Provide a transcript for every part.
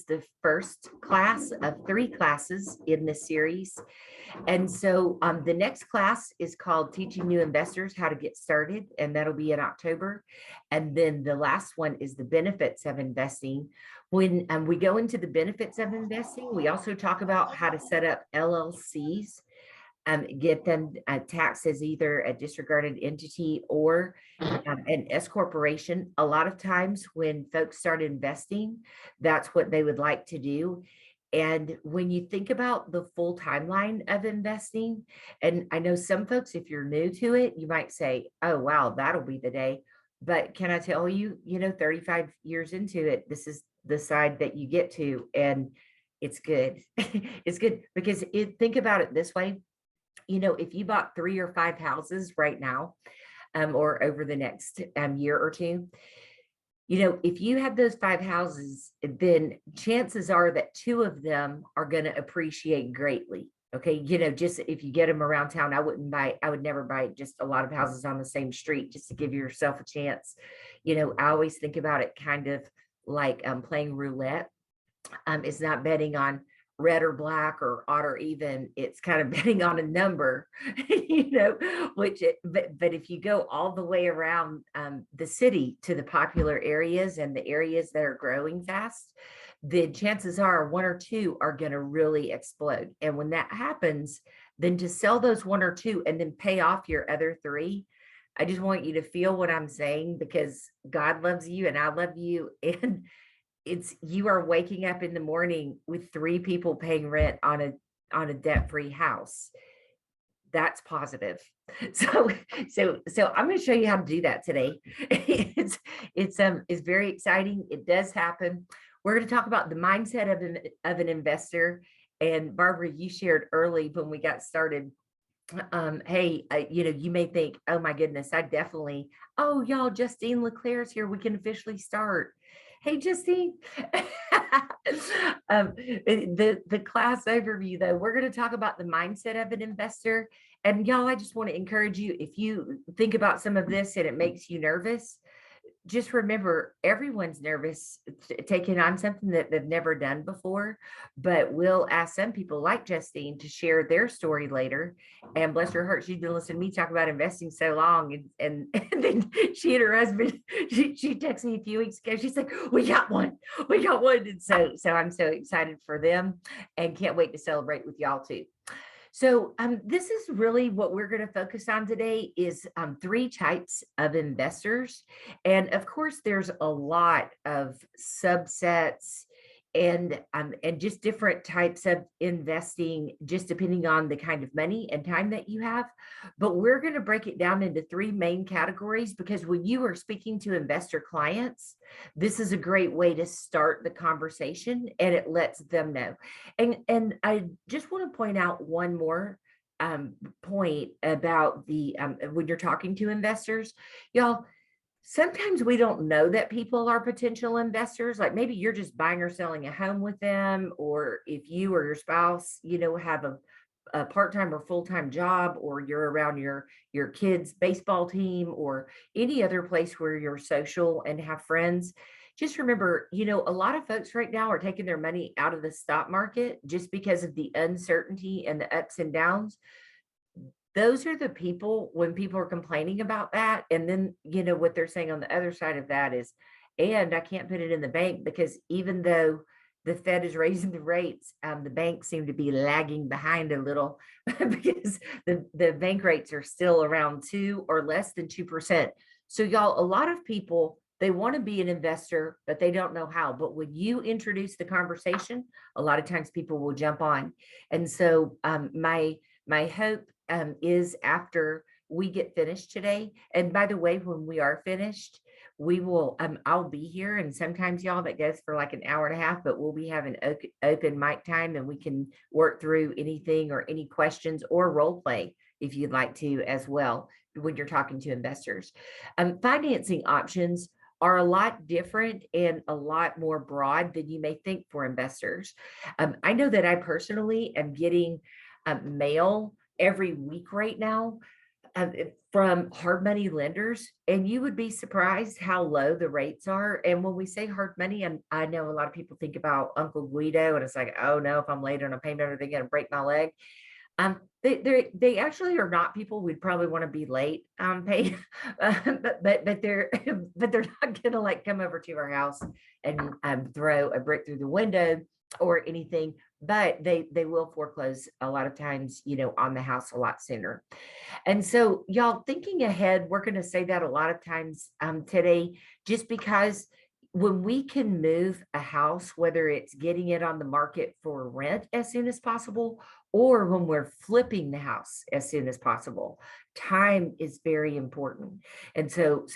the first class of 3 classes in this series. And so the next class is called Teaching New Investors How to Get Started, and that'll be in October. And then the last one is the benefits of investing. When we go into the benefits of investing, we also talk about how to set up LLCs, get them taxed as either a disregarded entity or an S corporation. A lot of times when folks start investing, that's what they would like to do. And when you think about the full timeline of investing, and I know some folks, if you're new to it, you might say, oh, wow, that'll be the day. But can I tell you, 35 years into it, this is the side that you get to, and it's good. It's good because think about it this way. If you bought 3 or 5 houses right now, or over the next year or two, if you have those 5 houses, then chances are that 2 of them are going to appreciate greatly. Okay. Just if you get them around town, I would never buy just a lot of houses on the same street just to give yourself a chance. I always think about it kind of like playing roulette. It's not betting on red or black or odd or even. It's kind of betting on a number, but if you go all the way around the city to the popular areas and the areas that are growing fast, then chances are 1 or 2 are going to really explode. And when that happens, then to sell those 1 or 2 and then pay off your other 3, I just want you to feel what I'm saying, because God loves you and I love you. And you are waking up in the morning with 3 people paying rent on a debt-free house. That's positive. So I'm going to show you how to do that today. It's very exciting. It does happen. We're going to talk about the mindset of an investor. And Barbara, you shared early when we got started. Hey, you may think, oh my goodness, oh y'all, Justine LeClaire's here. We can officially start. Hey, Justine. The class overview, though, we're going to talk about the mindset of an investor. And y'all, I just want to encourage you, if you think about some of this and it makes you nervous, just remember, everyone's nervous taking on something that they've never done before, but we'll ask some people like Justine to share their story later. And bless her heart, she's been listening to me talk about investing so long. And then she and her husband, she texted me a few weeks ago. She's like, we got one. And so I'm so excited for them and can't wait to celebrate with y'all too. So this is really what we're going to focus on today is 3 types of investors. And of course, there's a lot of subsets and just different types of investing, just depending on the kind of money and time that you have. But we're going to break it down into 3 main categories, because when you are speaking to investor clients, this is a great way to start the conversation, and it lets them know. And I just want to point out one more point about the when you're talking to investors, y'all. Sometimes we don't know that people are potential investors. Like maybe you're just buying or selling a home with them, or if you or your spouse, have a part-time or full-time job, or you're around your kids' baseball team or any other place where you're social and have friends. Just remember, a lot of folks right now are taking their money out of the stock market just because of the uncertainty and the ups and downs. Those are the people, when people are complaining about that, and then what they're saying on the other side of that is, and I can't put it in the bank because even though the Fed is raising the rates, the banks seem to be lagging behind a little because the bank rates are still around 2 or less than 2%. So y'all, a lot of people, they want to be an investor, but they don't know how. But when you introduce the conversation, a lot of times people will jump on. And so my hope is after we get finished today, and by the way, when we are finished, we will I'll be here, and sometimes y'all that goes for like an hour and a half, but we'll be having open mic time, and we can work through anything or any questions or role play if you'd like to as well when you're talking to investors. Financing options are a lot different and a lot more broad than you may think for investors. I know that I personally am getting mail every week right now from hard money lenders, and you would be surprised how low the rates are. And when we say hard money, and I know a lot of people think about Uncle Guido, and it's like, oh no, if I'm late on a payment, are they going to break my leg? They actually are not people we'd probably want to be late pay, but they're but they're not going to like come over to our house and throw a brick through the window or anything. But they will foreclose a lot of times, on the house a lot sooner. And so, y'all, thinking ahead, we're going to say that a lot of times today, just because when we can move a house, whether it's getting it on the market for rent as soon as possible, or when we're flipping the house as soon as possible, time is very important. And so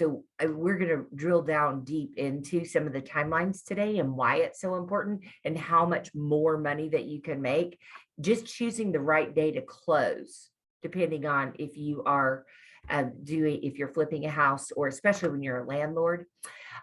we're going to drill down deep into some of the timelines today and why it's so important and how much more money that you can make just choosing the right day to close, depending on if you are if you're flipping a house, or especially when you're a landlord.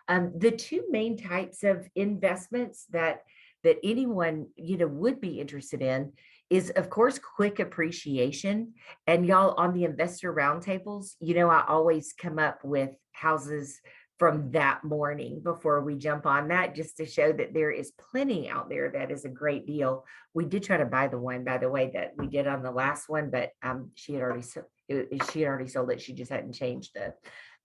The two main types of investments that anyone would be interested in is, of course, quick appreciation. And y'all, on the investor roundtables, I always come up with houses from that morning before we jump on that, just to show that there is plenty out there that is a great deal. We did try to buy the one, by the way, that we did on the last one, but she had already sold it. She just hadn't changed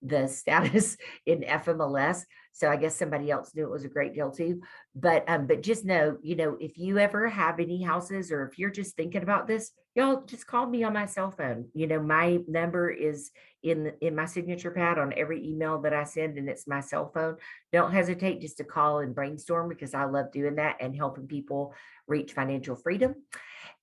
the status in FMLS. So I guess somebody else knew it was a great deal too. But just know, if you ever have any houses, or if you're just thinking about this, y'all just call me on my cell phone. My number is in my signature pad on every email that I send, and it's my cell phone. Don't hesitate just to call and brainstorm, because I love doing that and helping people reach financial freedom.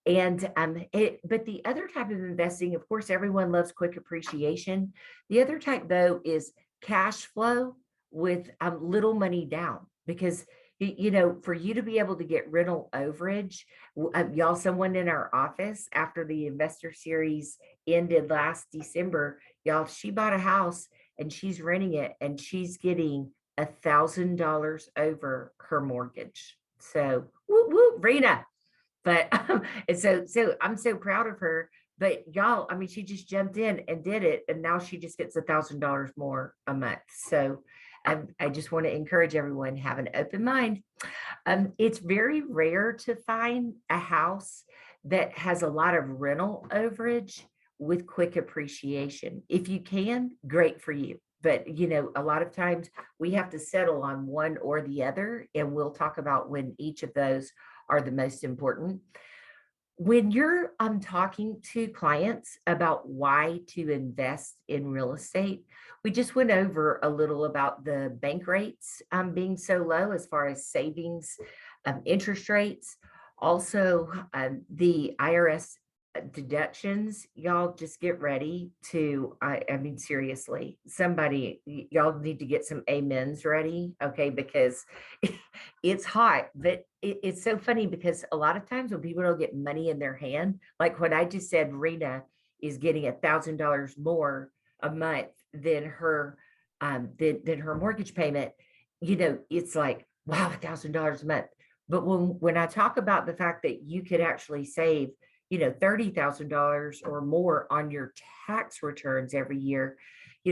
And but the other type of investing, of course, everyone loves quick appreciation. The other type, though, is cash flow with little money down, because for you to be able to get rental overage, y'all, someone in our office after the investor series ended last December, y'all, she bought a house and she's renting it, and she's getting $1,000 over her mortgage. So, whoop, whoop, Rena. But and so I'm so proud of her. But y'all, I mean, she just jumped in and did it, and now she just gets $1,000 more a month. So I just want to encourage everyone, have an open mind. It's very rare to find a house that has a lot of rental overage with quick appreciation. If you can, great for you. But a lot of times we have to settle on one or the other, and we'll talk about when each of those are the most important. When you're talking to clients about why to invest in real estate, we just went over a little about the bank rates being so low as far as savings, interest rates, also the IRS deductions. Y'all just get ready to, I mean, seriously, y'all need to get some amens ready, okay? Because it's hot. But it's so funny, because a lot of times when people don't get money in their hand, like when I just said Rena is getting $1,000 more a month than her mortgage payment, it's like, wow, $1,000 a month. But when I talk about the fact that you could actually save $30,000 or more on your tax returns every year,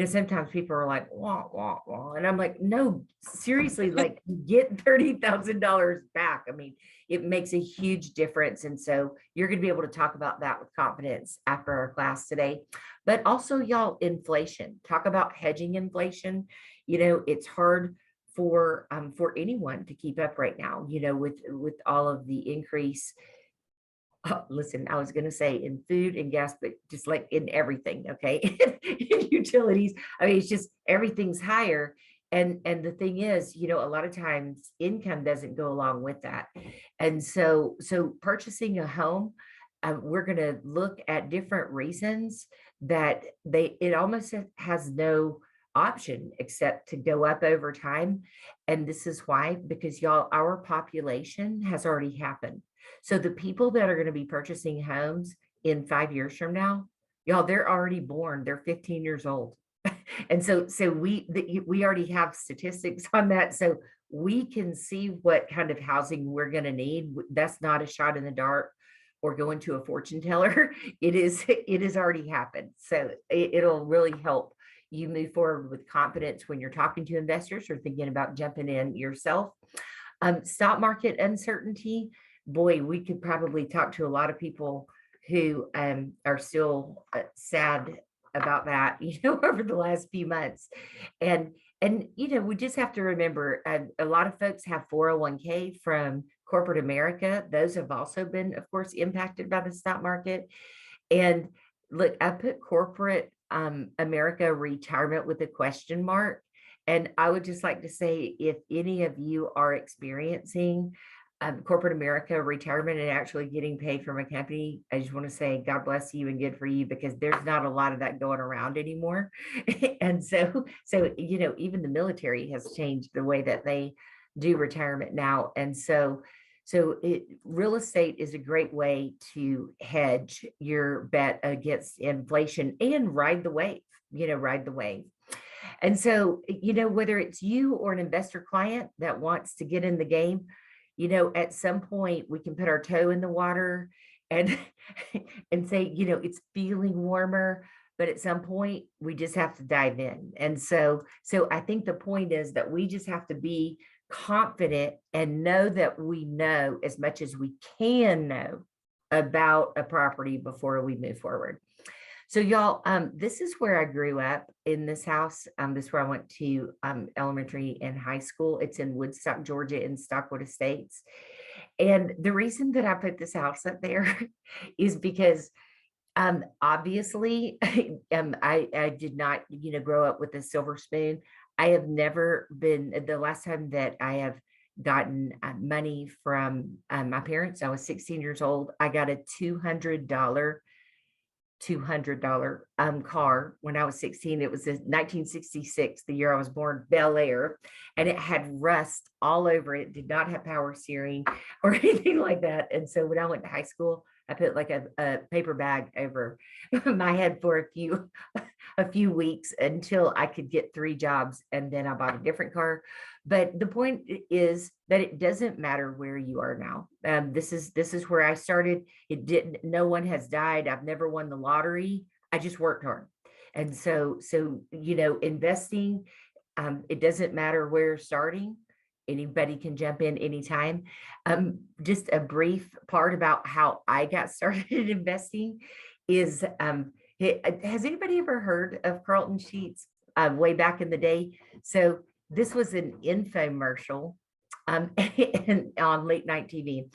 sometimes people are like, wah, wah, wah. And I'm like, no, seriously, like, get $30,000 back. I mean, it makes a huge difference. And so you're going to be able to talk about that with confidence after our class today. But also, y'all, inflation, talk about hedging inflation. It's hard for anyone to keep up right now, with all of the increase. Listen, I was going to say in food and gas, but just like in everything, okay? In utilities, I mean, it's just everything's higher. And the thing is, a lot of times income doesn't go along with that. And so purchasing a home, we're going to look at different reasons that it almost has no option except to go up over time. And this is why, because y'all, our population has already happened. So the people that are going to be purchasing homes in 5 years from now, y'all, they're already born. They're 15 years old. And so we already have statistics on that. So we can see what kind of housing we're going to need. That's not a shot in the dark. or going to a fortune teller. It has already happened. So it'll really help you move forward with confidence when you're talking to investors or thinking about jumping in yourself. Stock market uncertainty. Boy, we could probably talk to a lot of people who are still sad about that, over the last few months. And we just have to remember a lot of folks have 401k from corporate America. Those have also been, of course, impacted by the stock market. And look, I put corporate America retirement with a question mark. And I would just like to say, if any of you are experiencing corporate America retirement and actually getting paid from a company, I just want to say God bless you and good for you, because there's not a lot of that going around anymore. And so even the military has changed the way that they do retirement now. And so real estate is a great way to hedge your bet against inflation and ride the wave. And so, whether it's you or an investor client that wants to get in the game, at some point we can put our toe in the water and and say, it's feeling warmer, but at some point we just have to dive in. And so I think the point is that we just have to be confident and know that we know as much as we can know about a property before we move forward. So y'all, this is where I grew up, in this house. This is where I went to elementary and high school. It's in Woodstock, Georgia, in Stockwood Estates. And the reason that I put this house up there is because obviously I did not, grow up with a silver spoon. I have never been, the last time that I have gotten money from my parents, I was 16 years old. I got a $200 car when I was 16. It was in 1966, the year I was born, Bel Air, and it had rust all over it. Did not have power steering or anything like that. And so when I went to high school, I put like a paper bag over my head for a few weeks until I could get 3 jobs, and then I bought a different car. But the point is that it doesn't matter where you are now. This is where I started. It didn't. No one has died. I've never won the lottery. I just worked hard, and so investing. It doesn't matter where you're starting. Anybody can jump in anytime. Just a brief part about how I got started in investing is, has anybody ever heard of Carlton Sheets way back in the day? So this was an infomercial on late night TV.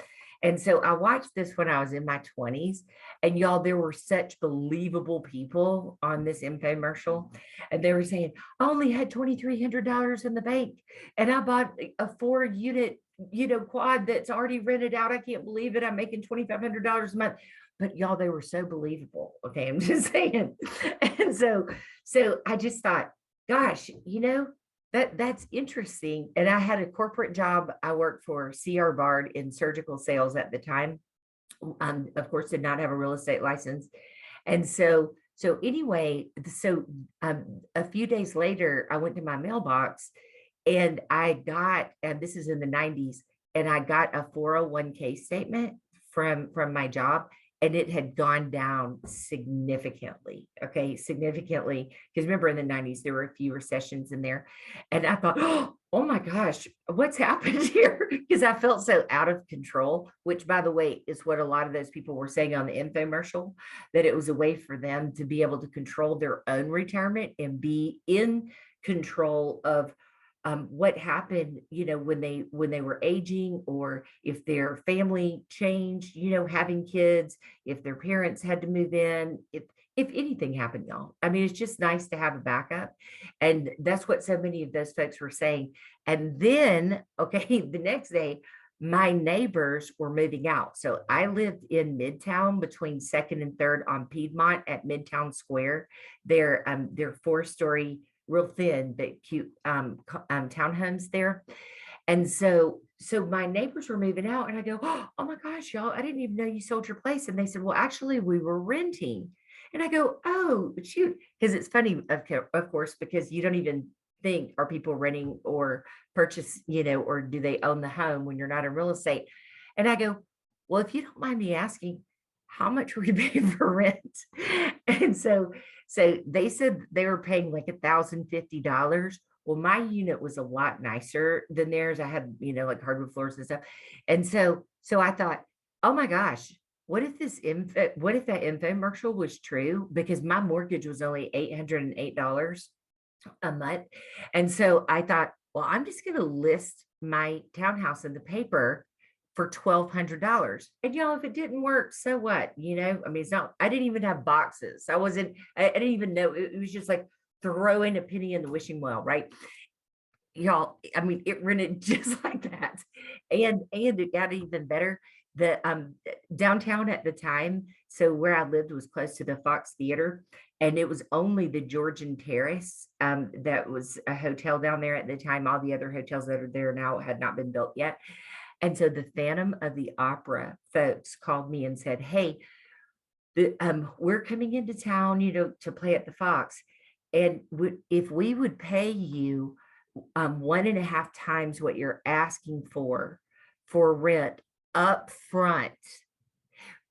And so I watched this when I was in my 20s, and y'all, there were such believable people on this infomercial. And they were saying, I only had $2,300 in the bank, and I bought a 4-unit, quad that's already rented out. I can't believe it. I'm making $2,500 a month. But y'all, they were so believable. Okay, I'm just saying. And so I just thought, gosh, that's interesting. And I had a corporate job. I worked for C.R. Bard in surgical sales at the time. Of course, did not have a real estate license. And so anyway, a few days later, I went to my mailbox and I got, and this is in the 90s, and I got a 401k statement from my job. And it had gone down significantly. Okay, significantly. Because remember, in the 90s, there were a few recessions in there. And I thought, oh my gosh, what's happened here? Because I felt so out of control, which, by the way, is what a lot of those people were saying on the infomercial, that it was a way for them to be able to control their own retirement and be in control of what happened, when they were aging, or if their family changed, having kids, if their parents had to move in, if anything happened, y'all. I mean, it's just nice to have a backup. And that's what so many of those folks were saying. And then, okay, the next day, my neighbors were moving out. So I lived in Midtown between 2nd and 3rd on Piedmont at Midtown Square. They're 4-story, real thin but cute townhomes there. And so my neighbors were moving out, and I go, oh my gosh, y'all, I didn't even know you sold your place. And they said, well, actually we were renting. And I go, oh shoot, because it's funny, of course, because you don't even think, are people renting or purchase, or do they own the home when you're not in real estate? And I go, well, if you don't mind me asking, how much were you paying for rent? And so they said they were paying like $1,050. Well, my unit was a lot nicer than theirs. I had, like hardwood floors and stuff. And so I thought, oh my gosh, what if that infomercial was true? Because my mortgage was only $808 a month. And so I thought, well, I'm just going to list my townhouse in the paper for $1,200. And if it didn't work, so what? I mean, it's not, I didn't even have boxes. I didn't even know. It was just like throwing a penny in the wishing well, right? I mean, it rented just like that. And it got even better. The downtown at the time, so where I lived was close to the Fox Theater, and it was only the Georgian Terrace that was a hotel down there at the time. All the other hotels that are there now had not been built yet. And so the Phantom of the Opera folks called me and said, hey, we're coming into town, to play at the Fox. And if we would pay you 1.5 times what you're asking for rent up front,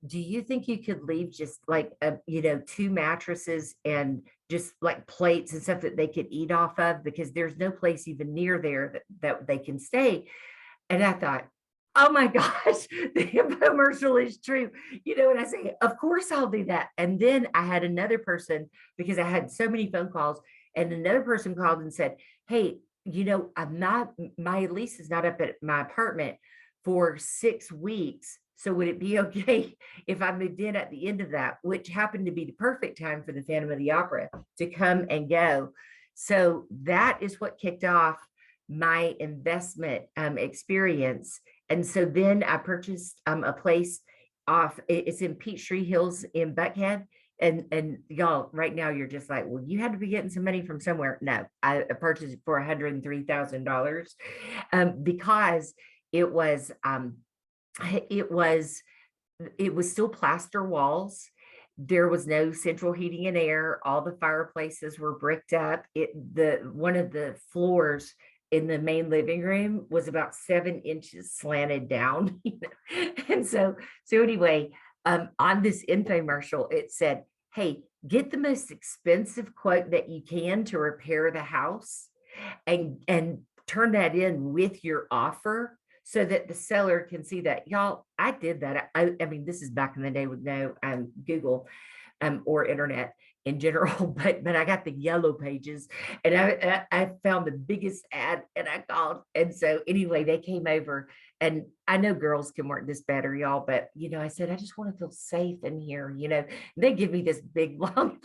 do you think you could leave just like two mattresses and just like plates and stuff that they could eat off of, because there's no place even near there that they can stay? And I thought, oh my gosh, the infomercial is true. And I say, of course I'll do that. And then I had another person, because I had so many phone calls, and another person called and said, hey, my lease is not up at my apartment for 6 weeks. So would it be okay if I moved in at the end of that, which happened to be the perfect time for the Phantom of the Opera to come and go. So that is what kicked off my investment experience. And so then I purchased a place it's in Peachtree Hills in Buckhead. And y'all, right now you're just like, well, you had to be getting some money from somewhere. No, I purchased it for $103,000 because it was it was still plaster walls. There was no central heating and air. All the fireplaces were bricked up. One of the floors in the main living room was about 7 inches slanted down. And so anyway, on this infomercial, it said, hey, get the most expensive quote that you can to repair the house, and turn that in with your offer so that the seller can see that. Y'all, I did that. I mean, this is back in the day with no Google or internet in general, but I got the yellow pages, and I found the biggest ad, and I called. And so anyway, they came over, and I know girls can work this better, y'all, but I said, I just want to feel safe in here. They give me this big long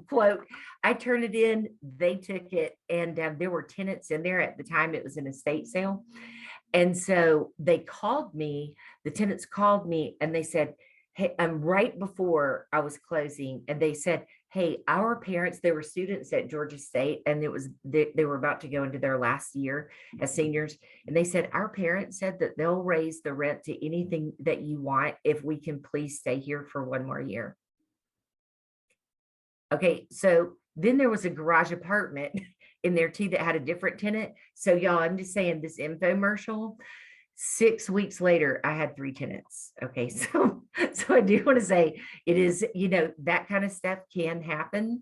quote. I turned it in, they took it, and there were tenants in there at the time. It was an estate sale. And so the tenants called me, and they said, hey, I'm right before I was closing, and they said, hey, our parents, they were students at Georgia State, and they were about to go into their last year as seniors. And they said, our parents said that they'll raise the rent to anything that you want if we can please stay here for 1 more year. Okay, so then there was a garage apartment in there too that had a different tenant. So y'all, I'm just saying, this infomercial, 6 weeks later, I had 3 tenants. Okay, so I do want to say, it is, that kind of stuff can happen.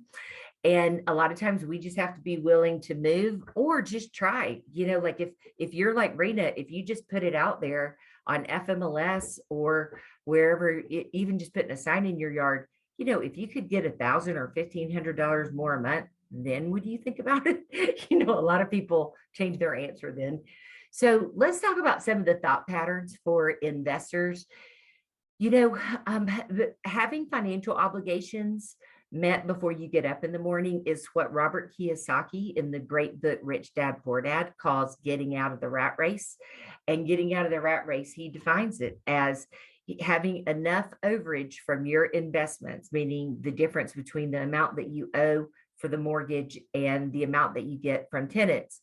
And a lot of times we just have to be willing to move or just try, like if you're like Rena, if you just put it out there on FMLS or wherever, even just putting a sign in your yard, if you could get $1,000 or $1,500 more a month, then would you think about it? A lot of people change their answer then. So let's talk about some of the thought patterns for investors. Having financial obligations met before you get up in the morning is what Robert Kiyosaki in the great book Rich Dad Poor Dad calls getting out of the rat race. And getting out of the rat race, he defines it as having enough overage from your investments, meaning the difference between the amount that you owe for the mortgage and the amount that you get from tenants,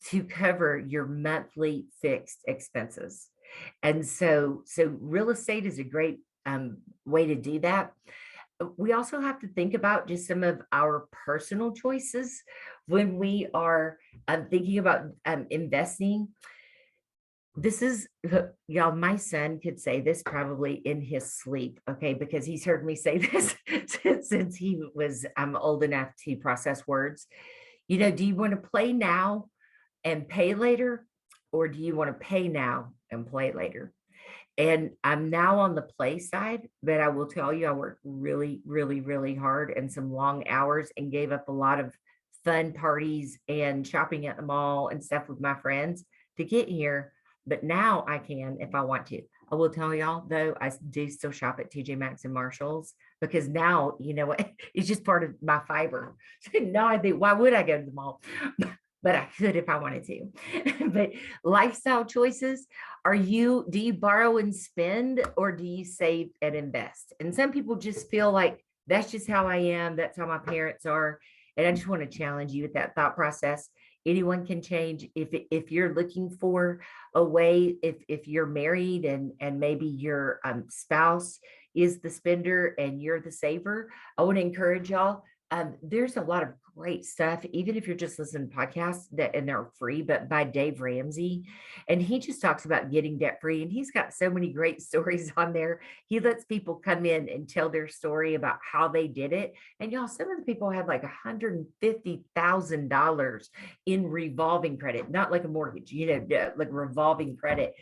to cover your monthly fixed expenses. And so real estate is a great way to do that. We also have to think about just some of our personal choices when we are thinking about investing. this is, y'all, my son could say this probably in his sleep, okay, because he's heard me say this since he was old enough to process words. Do you want to play now and pay later, or do you want to pay now and play later? And I'm now on the play side, but I will tell you, I worked really, really, really hard and some long hours and gave up a lot of fun parties and shopping at the mall and stuff with my friends to get here. But now I can if I want to. I will tell y'all though, I do still shop at TJ Maxx and Marshalls because now, you know what, it's just part of my fiber. Now I think, why would I go to the mall? But I could if I wanted to. But lifestyle choices, do you borrow and spend, or do you save and invest? And some people just feel like that's just how I am. That's how my parents are. And I just want to challenge you with that thought process. Anyone can change. If you're looking for a way, if you're married and maybe your spouse is the spender and you're the saver, I want to encourage y'all. There's a lot of great stuff, even if you're just listening to podcasts and they're free, but by Dave Ramsey. And he just talks about getting debt free. And he's got so many great stories on there. He lets people come in and tell their story about how they did it. And y'all, some of the people had like $150,000 in revolving credit, not like a mortgage, like revolving credit.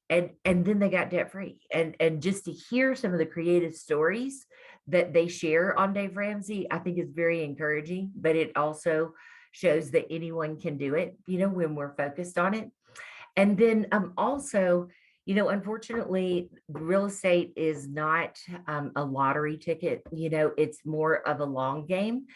And then they got debt free. And just to hear some of the creative stories that they share on Dave Ramsey, I think is very encouraging, but it also shows that anyone can do it, when we're focused on it. And then also, unfortunately, real estate is not a lottery ticket. It's more of a long game.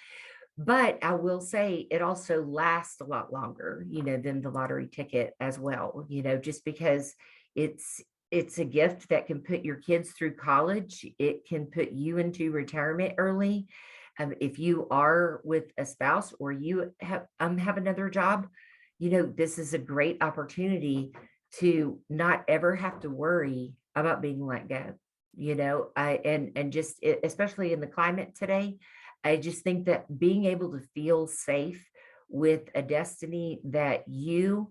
But I will say it also lasts a lot longer, than the lottery ticket as well, just because it's it's a gift that can put your kids through college. It can put you into retirement early. If you are with a spouse or you have another job, this is a great opportunity to not ever have to worry about being let go. And just especially in the climate today, I just think that being able to feel safe with a destiny that you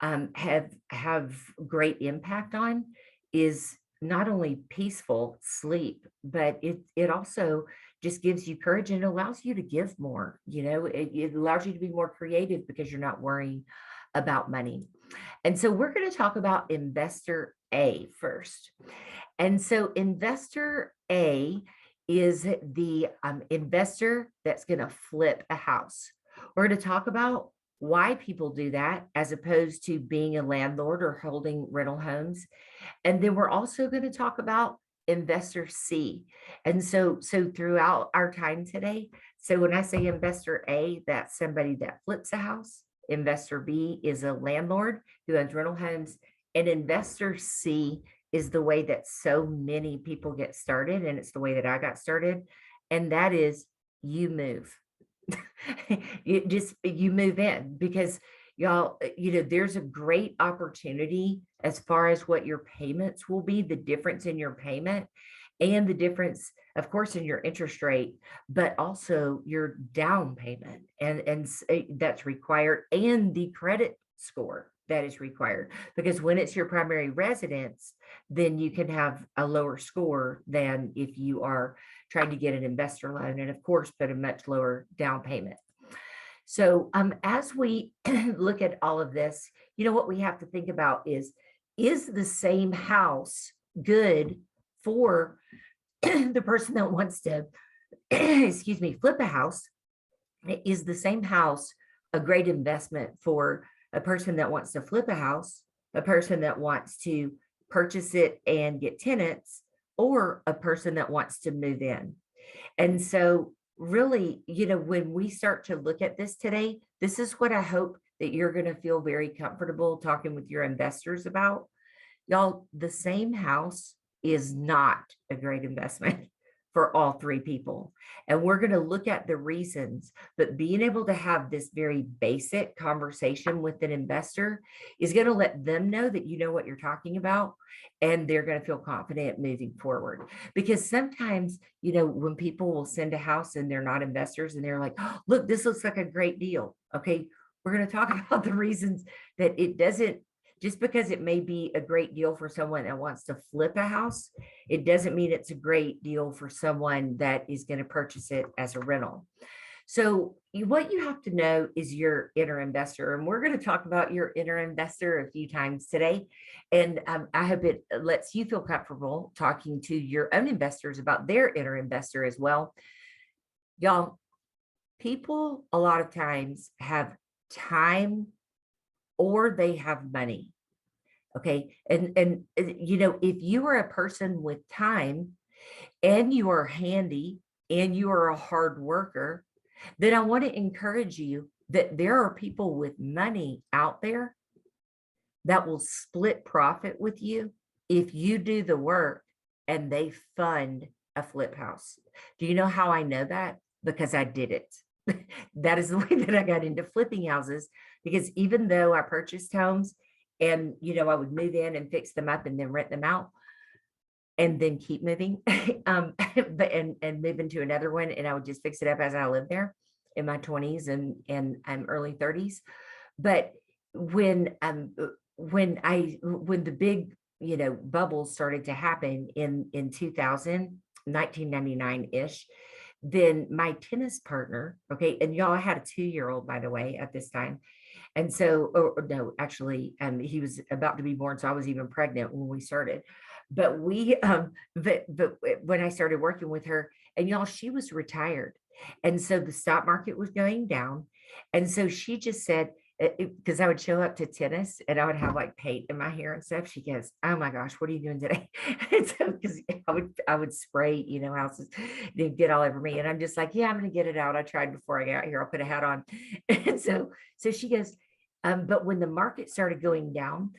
have great impact on is not only peaceful sleep, but it also just gives you courage and allows you to give more. It allows you to be more creative because you're not worrying about money. And so we're going to talk about investor A first. And so investor A is the investor that's going to flip a house. We're going to talk about why people do that as opposed to being a landlord or holding rental homes. And then we're also going to talk about investor C. And so throughout our time today, so when I say investor A, that's somebody that flips a house. Investor B is a landlord who owns rental homes. And investor C is the way that so many people get started. And it's the way that I got started. And that is you move. You move in because y'all, there's a great opportunity as far as what your payments will be, the difference in your payment and the difference, of course, in your interest rate, but also your down payment and that's required, and the credit score that is required, because when it's your primary residence, then you can have a lower score than if you are trying to get an investor loan, and of course put a much lower down payment. So as we look at all of this, what we have to think about is the same house good for the person that wants to excuse me, flip a house? Is the same house a great investment for a person that wants to flip a house, a person that wants to purchase it and get tenants, or a person that wants to move in? And so really, when we start to look at this today, this is what I hope that you're going to feel very comfortable talking with your investors about. Y'all, the same house is not a great investment for all three people. And we're going to look at the reasons, but being able to have this very basic conversation with an investor is going to let them know that you know what you're talking about, and they're going to feel confident moving forward. Because sometimes, when people will send a house and they're not investors and they're like, oh, look, this looks like a great deal. Okay, we're going to talk about the reasons that it doesn't, Just because it may be a great deal for someone that wants to flip a house, it doesn't mean it's a great deal for someone that is going to purchase it as a rental. So what you have to know is your inner investor, and we're going to talk about your inner investor a few times today. And I hope it lets you feel comfortable talking to your own investors about their inner investor as well. Y'all, people a lot of times have time or they have money. Okay. And if you are a person with time and you are handy and you are a hard worker, then I want to encourage you that there are people with money out there that will split profit with you if you do the work and they fund a flip house. Do you know how I know that? Because I did it. That is the way that I got into flipping houses, because even though I purchased homes and, I would move in and fix them up and then rent them out and then keep moving, and move into another one, and I would just fix it up as I lived there in my 20s and early 30s. But when the big, bubbles started to happen in 2000, 1999-ish, then my tennis partner, okay, and y'all, I had a 2-year-old, by the way, at this time. And so, or no, actually, he was about to be born, so I was even pregnant when we started. But but when I started working with her, and y'all, she was retired. And so the stock market was going down. And so she just said, because I would show up to tennis and I would have like paint in my hair and stuff. She goes, "Oh my gosh, what are you doing today?" And so, because I would spray, houses, they'd get all over me. And I'm just like, "Yeah, I'm going to get it out. I tried before I got here. I'll put a hat on." And so she goes, but when the market started going down,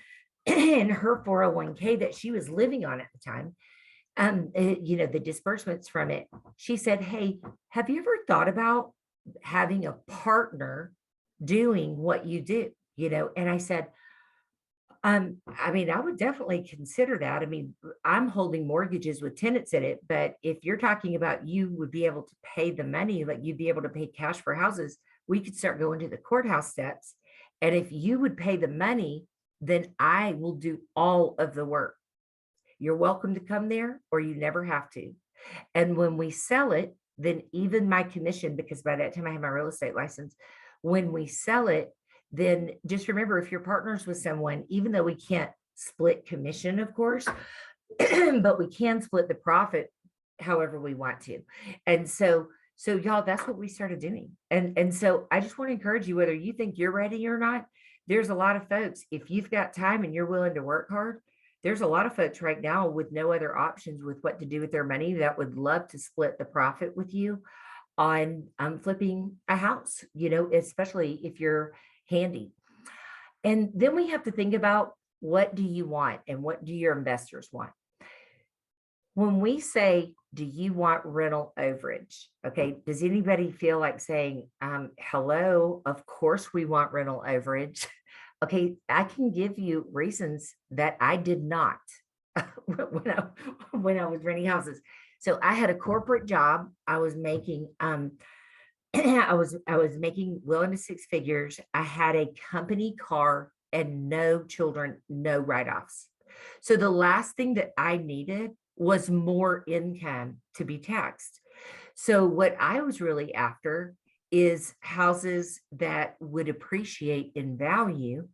in her 401k that she was living on at the time, the disbursements from it, she said, "Hey, have you ever thought about having a partner doing what you do?" And I said, I mean, I would definitely consider that. I mean, I'm holding mortgages with tenants in it, but if you're talking about you would be able to pay the money, like you'd be able to pay cash for houses, we could start going to the courthouse steps. And if you would pay the money, then I will do all of the work. You're welcome to come there, or you never have to. And when we sell it, then even my commission, because by that time I have my real estate license, when we sell it, then just remember, if you're partners with someone, even though we can't split commission, of course, but we can split the profit however we want to. And so y'all, that's what we started doing. And so I just want to encourage you, whether you think you're ready or not, there's a lot of folks, if you've got time and you're willing to work hard, there's a lot of folks right now with no other options with what to do with their money that would love to split the profit with you on flipping a house, especially if you're handy. And then we have to think about, what do you want and what do your investors want? When we say, do you want rental overage? Okay, does anybody feel like saying, hello, of course we want rental overage? Okay, I can give you reasons that I did not when I was renting houses. So I had a corporate job. I was making I was making well into 6 figures. I had a company car and no children, no write-offs. So the last thing that I needed was more income to be taxed. So what I was really after is houses that would appreciate in value.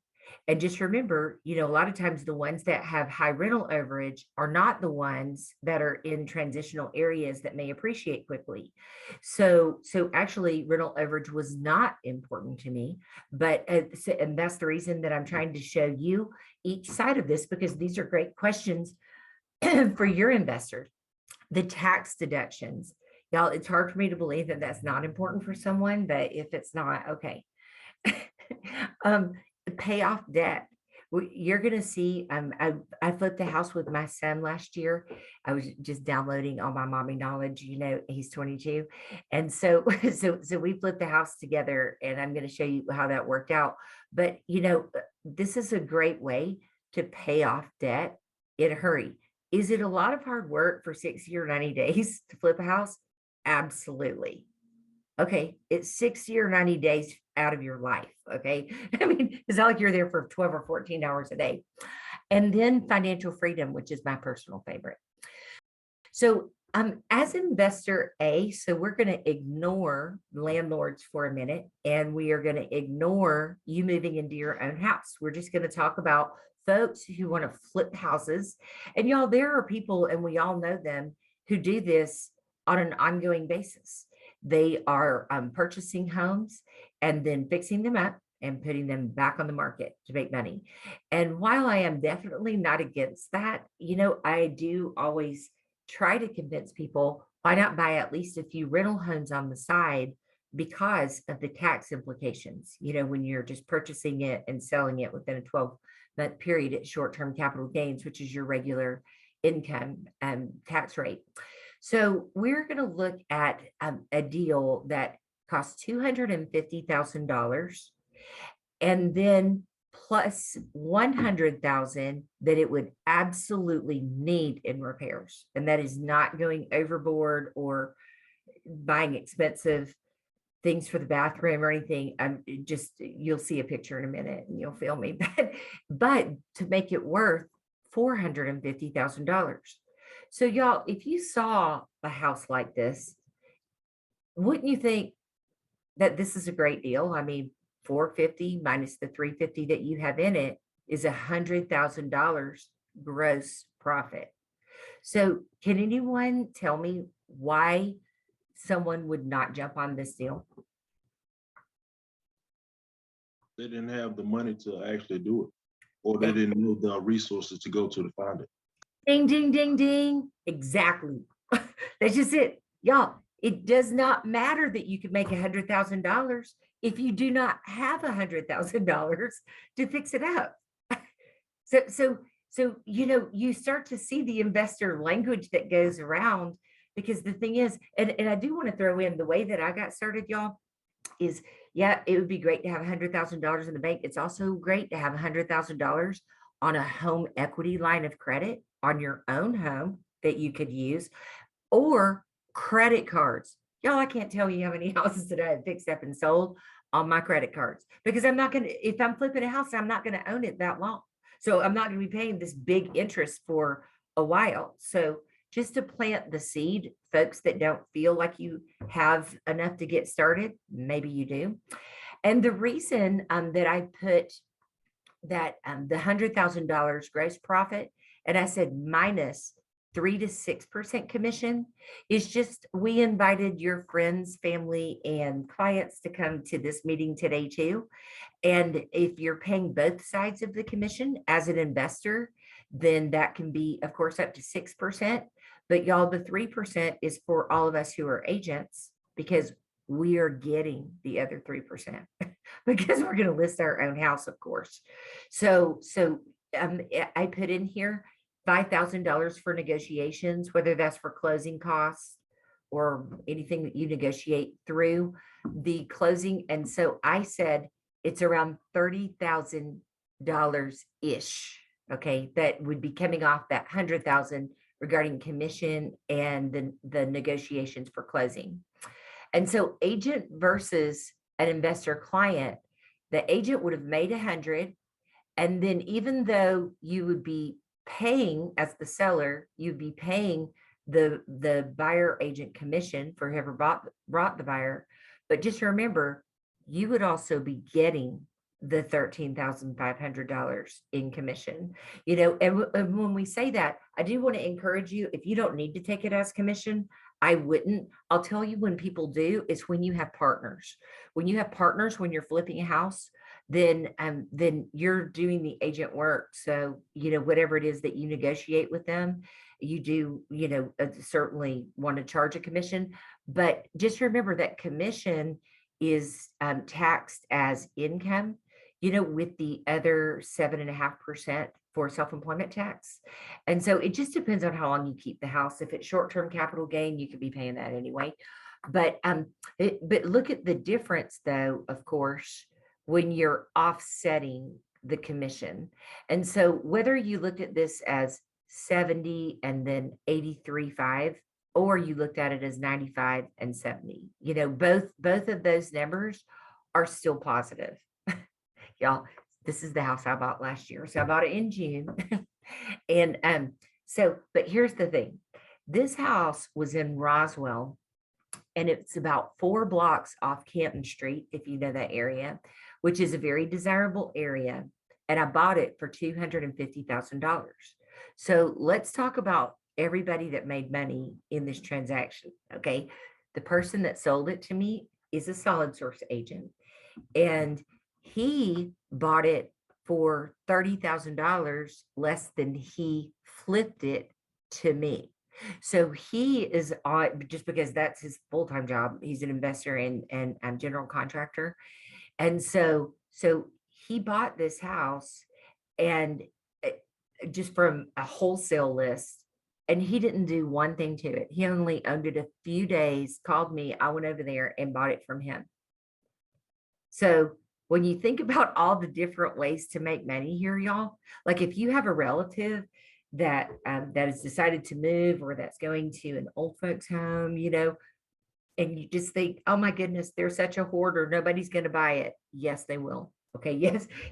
And just remember, a lot of times the ones that have high rental overage are not the ones that are in transitional areas that may appreciate quickly. So actually rental overage was not important to me, but and that's the reason that I'm trying to show you each side of this, because these are great questions for your investors. The tax deductions, y'all, it's hard for me to believe that that's not important for someone, but if it's not, okay. Pay off debt. You're going to see, I flipped a house with my son last year. I was just downloading all my mommy knowledge, he's 22. And so we flipped the house together, and I'm going to show you how that worked out. But, this is a great way to pay off debt in a hurry. Is it a lot of hard work for 60 or 90 days to flip a house? Absolutely. Okay, it's 60 or 90 days out of your life. Okay. I mean, it's not like you're there for 12 or 14 hours a day. And then financial freedom, which is my personal favorite. So, as investor A, so we're going to ignore landlords for a minute, and we are going to ignore you moving into your own house. We're just going to talk about folks who want to flip houses. And y'all, there are people, and we all know them, who do this on an ongoing basis. They are purchasing homes and then fixing them up and putting them back on the market to make money. And while I am definitely not against that, I do always try to convince people, why not buy at least a few rental homes on the side because of the tax implications, when you're just purchasing it and selling it within a 12-month period at short-term capital gains, which is your regular income tax rate. So we're going to look at a deal that costs $250,000 and then plus 100,000 that it would absolutely need in repairs. And that is not going overboard or buying expensive things for the bathroom or anything. You'll see a picture in a minute and you'll feel me. But to make it worth $450,000. So y'all, if you saw a house like this, wouldn't you think that this is a great deal? I mean, 450 minus the 350 that you have in it is $100,000 gross profit. So can anyone tell me why someone would not jump on this deal? They didn't have the money to actually do it, or they didn't know the resources to go to find it. Ding, ding, ding, ding. Exactly. That's just it. Y'all, it does not matter that you could make $100,000 if you do not have $100,000 to fix it up. So you start to see the investor language that goes around, because the thing is, and I do want to throw in the way that I got started, y'all, is yeah, it would be great to have $100,000 in the bank. It's also great to have $100,000 on a home equity line of credit on your own home that you could use, or credit cards. Y'all, I can't tell you how many houses that I have fixed up and sold on my credit cards, because I'm not going to, if I'm flipping a house, I'm not going to own it that long. So I'm not going to be paying this big interest for a while. So just to plant the seed, folks that don't feel like you have enough to get started, maybe you do. And the reason that I put that the $100,000 gross profit, and I said minus 3 to 6% commission, is just, we invited your friends, family, and clients to come to this meeting today too. And if you're paying both sides of the commission as an investor, then that can be, of course, up to 6%. But y'all, the 3% is for all of us who are agents, because we are getting the other 3% because we're going to list our own house, of course. So I put in here $5,000 for negotiations, whether that's for closing costs or anything that you negotiate through the closing. And so I said it's around $30,000-ish. Okay, that would be coming off that 100,000 regarding commission and the negotiations for closing. And so agent versus an investor client, the agent would have made 100. And then even though you would be paying as the seller, you'd be paying the buyer agent commission for whoever brought the buyer. But just remember, you would also be getting the $13,500 in commission, and when we say that, I do want to encourage you, if you don't need to take it as commission, I wouldn't. I'll tell you when people do is when you have partners. When you have partners, when you're flipping a house, then you're doing the agent work. So, whatever it is that you negotiate with them, you do, certainly want to charge a commission. But just remember that commission is taxed as income, with the other 7.5% for self-employment tax. And so it just depends on how long you keep the house. If it's short-term capital gain, you could be paying that anyway. But look at the difference, though, of course, when you're offsetting the commission. And so whether you looked at this as 70 and then 83.5, or you looked at it as 95 and 70. Both of those numbers are still positive. Y'all, this is the house I bought last year. So I bought it in June. And but here's the thing. This house was in Roswell, and it's about 4 blocks off Canton Street, if you know that area, which is a very desirable area. And I bought it for $250,000. So let's talk about everybody that made money in this transaction. Okay. The person that sold it to me is a solid source agent, and he bought it for $30,000 less than he flipped it to me. So he is on, just because that's his full-time job. He's an investor and general contractor. And so he bought this house, and just from a wholesale list, and he didn't do one thing to it. He only owned it a few days, called me, I went over there and bought it from him. So when you think about all the different ways to make money here, y'all, like if you have a relative that has decided to move, or that's going to an old folks home, and you just think, oh my goodness, they're such a hoarder, nobody's going to buy it. Yes, they will. Okay.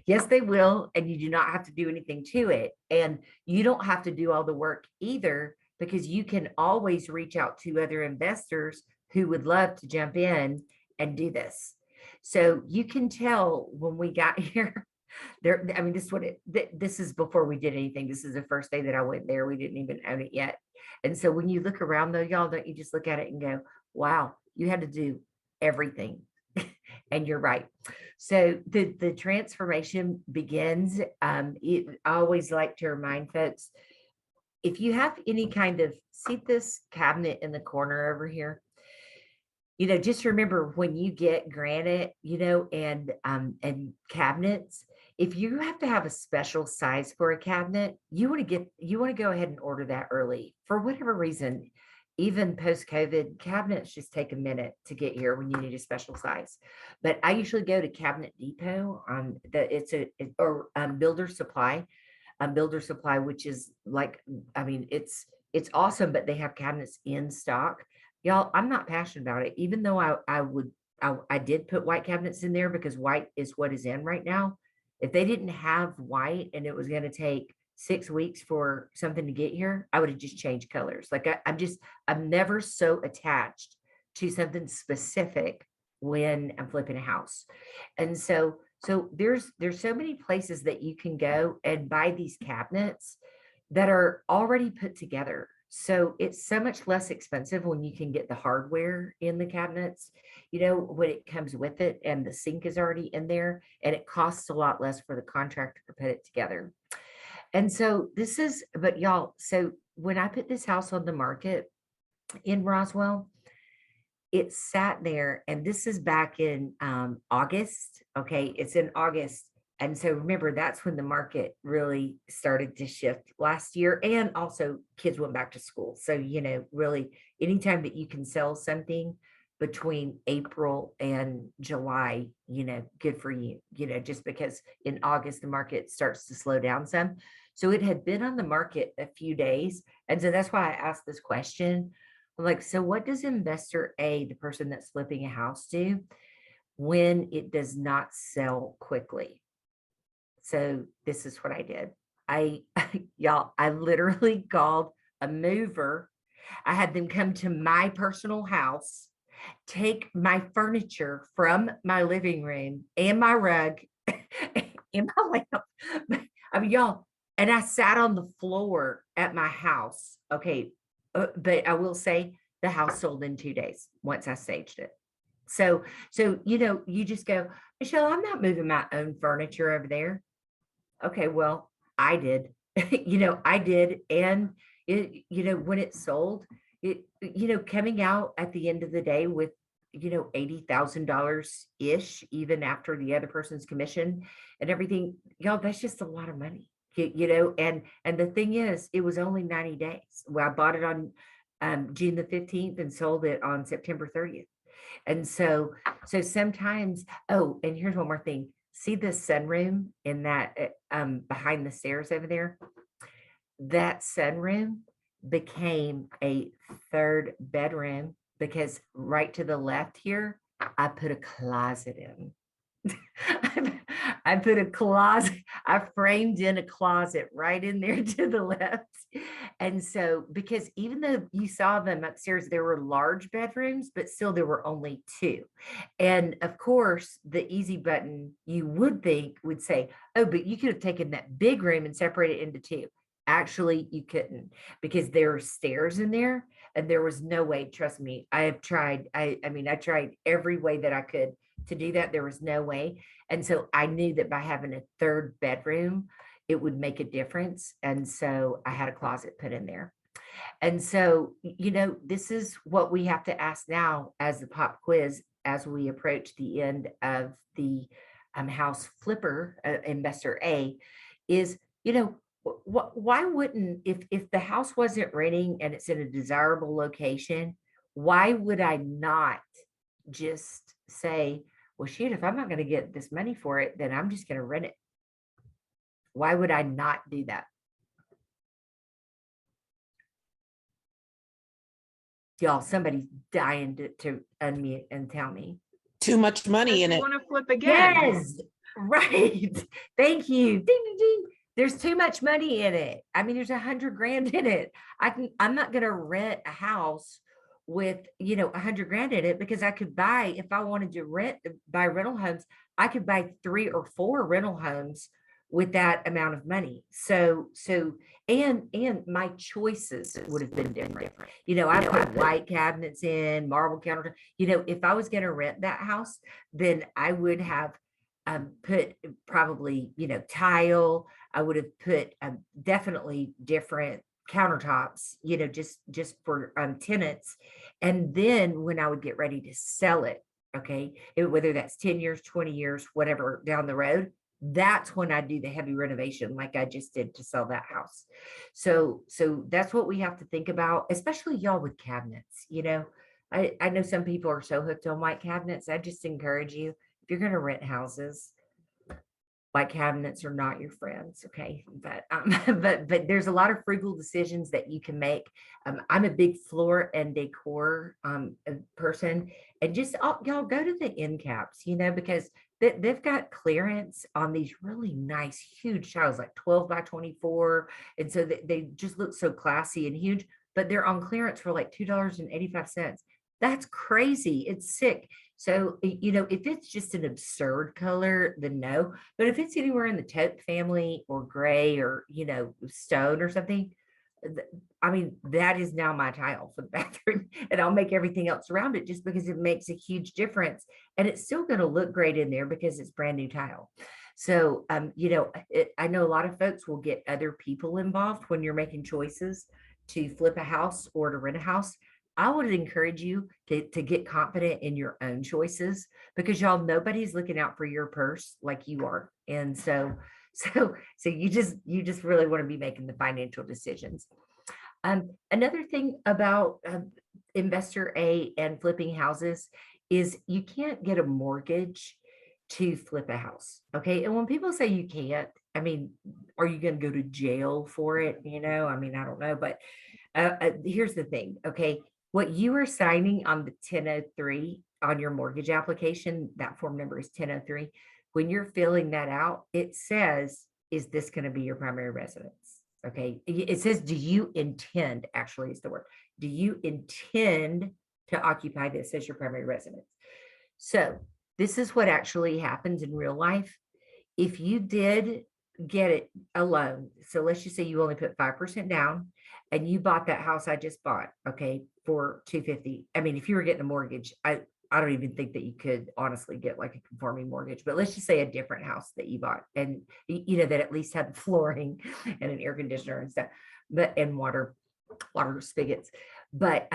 Yes, they will. And you do not have to do anything to it. And you don't have to do all the work either, because you can always reach out to other investors who would love to jump in and do this. So you can tell when we got here, I mean, this is before we did anything. This is the first day that I went there. We didn't even own it yet. And so when you look around though, y'all, don't you just look at it and go, wow, you had to do everything. And you're right. So the transformation begins. I always like to remind folks, if you have any kind of, see this cabinet in the corner over here, just remember when you get granite, and cabinets, if you have to have a special size for a cabinet, you want to go ahead and order that early. For whatever reason, even post-COVID, cabinets just take a minute to get here when you need a special size. But I usually go to Cabinet Depot or Builder Supply, which is like, I mean, it's awesome, but they have cabinets in stock. Y'all, I'm not passionate about it, even though I did put white cabinets in there because white is what is in right now. If they didn't have white and it was going to take 6 weeks for something to get here, I would have just changed colors. Like I'm never so attached to something specific when I'm flipping a house. And so there's so many places that you can go and buy these cabinets that are already put together. So it's so much less expensive when you can get the hardware in the cabinets, when it comes with it, and the sink is already in there, and it costs a lot less for the contractor to put it together. And so but y'all, so when I put this house on the market in Roswell, it sat there, and this is back in August. Okay. It's in August. And so remember, that's when the market really started to shift last year. And also kids went back to school. So, really anytime that you can sell something between April and July, good for you, just because in August, the market starts to slow down some. So it had been on the market a few days. And so that's why I asked this question. I'm like, so what does investor A, the person that's flipping a house, do when it does not sell quickly? So this is what I did. Y'all, I literally called a mover. I had them come to my personal house, take my furniture from my living room and my rug and my lamp. I mean, y'all, and I sat on the floor at my house. Okay. But I will say the house sold in 2 days once I staged it. So, you just go, Michele, I'm not moving my own furniture over there. Okay, well, I did, I did. And when it sold, coming out at the end of the day with, $80,000 ish, even after the other person's commission and everything, y'all, that's just a lot of money, and the thing is, it was only 90 days. Well, I bought it on June the 15th and sold it on September 30th. And so sometimes, oh, and here's one more thing. See the sunroom in that behind the stairs over there? That sunroom, became a third bedroom because right to the left here, I put a closet in. I put a closet, I framed in a closet right in there to the left. And so, because even though you saw them upstairs, there were large bedrooms, but still there were only two. And of course, the easy button you would think would say, oh, but you could have taken that big room and separated it into two. Actually, you couldn't because there are stairs in there and there was no way, trust me, I have tried. I mean, I tried every way that I could to do that. There was no way. And so I knew that by having a third bedroom, it would make a difference. And so I had a closet put in there. And so, this is what we have to ask now as the pop quiz, as we approach the end of the house flipper, investor A, is, why wouldn't, if the house wasn't renting and it's in a desirable location, why would I not just say, well, shoot, if I'm not going to get this money for it, then I'm just going to rent it. Why would I not do that? Y'all, somebody's dying to unmute and tell me. Too much money in it. Want to flip again? Yes, right. Thank you. Ding, ding, ding. There's too much money in it. I mean, there's $100,000 in it. I'm not going to rent a house with, $100,000 in it because I could buy, if I wanted to buy rental homes, I could buy 3 or 4 rental homes with that amount of money. So, and my choices would have been different. I put white cabinets in, marble countertop. If I was going to rent that house, then I would have put probably, tile. I would have put definitely different countertops, just for tenants. And then when I would get ready to sell it, okay, whether that's 10 years, 20 years, whatever down the road, that's when I do the heavy renovation like I just did to sell that house. So that's what we have to think about, especially y'all with cabinets. I know some people are so hooked on white cabinets. I just encourage you, if you're going to rent houses, white cabinets are not your friends, okay? But but there's a lot of frugal decisions that you can make. I'm a big floor and decor person, and just y'all go to the end caps, because they've got clearance on these really nice, huge tiles, like 12 by 24, and so they just look so classy and huge. But they're on clearance for like $2.85. That's crazy. It's sick. So, if it's just an absurd color, then no. But if it's anywhere in the taupe family or gray or, stone or something, I mean, that is now my tile for the bathroom. And I'll make everything else around it just because it makes a huge difference. And it's still going to look great in there because it's brand new tile. So, I know a lot of folks will get other people involved when you're making choices to flip a house or to rent a house. I would encourage you to get confident in your own choices because y'all, nobody's looking out for your purse like you are. And so you just really want to be making the financial decisions. Another thing about investor A and flipping houses is you can't get a mortgage to flip a house. Okay. And when people say you can't, I mean, are you going to go to jail for it? I mean, I don't know, but here's the thing. Okay. What you are signing on the 1003 on your mortgage application, that form number is 1003. When you're filling that out, it says, is this going to be your primary residence? Okay. It says, do you intend, actually is the word, do you intend to occupy this as your primary residence? So this is what actually happens in real life. If you did get it a loan, so let's just say you only put 5% down and you bought that house I just bought, okay, for $250. I mean, if you were getting a mortgage, I don't even think that you could honestly get like a conforming mortgage, but let's just say a different house that you bought and that at least had flooring and an air conditioner and stuff, and water spigots. But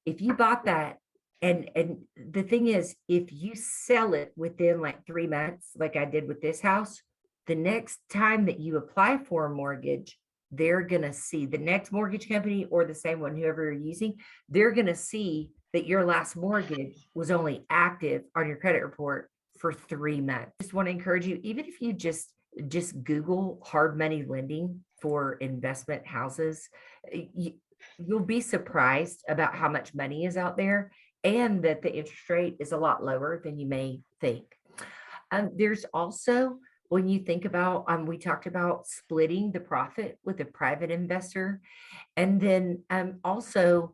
if you bought that, and the thing is, if you sell it within like 3 months, like I did with this house, the next time that you apply for a mortgage, they're going to see, the next mortgage company or the same one, whoever you're using, they're going to see that your last mortgage was only active on your credit report for 3 months. Just want to encourage you, even if you just Google hard money lending for investment houses, you'll be surprised about how much money is out there and that the interest rate is a lot lower than you may think. There's also, when you think about, we talked about splitting the profit with a private investor, and then also,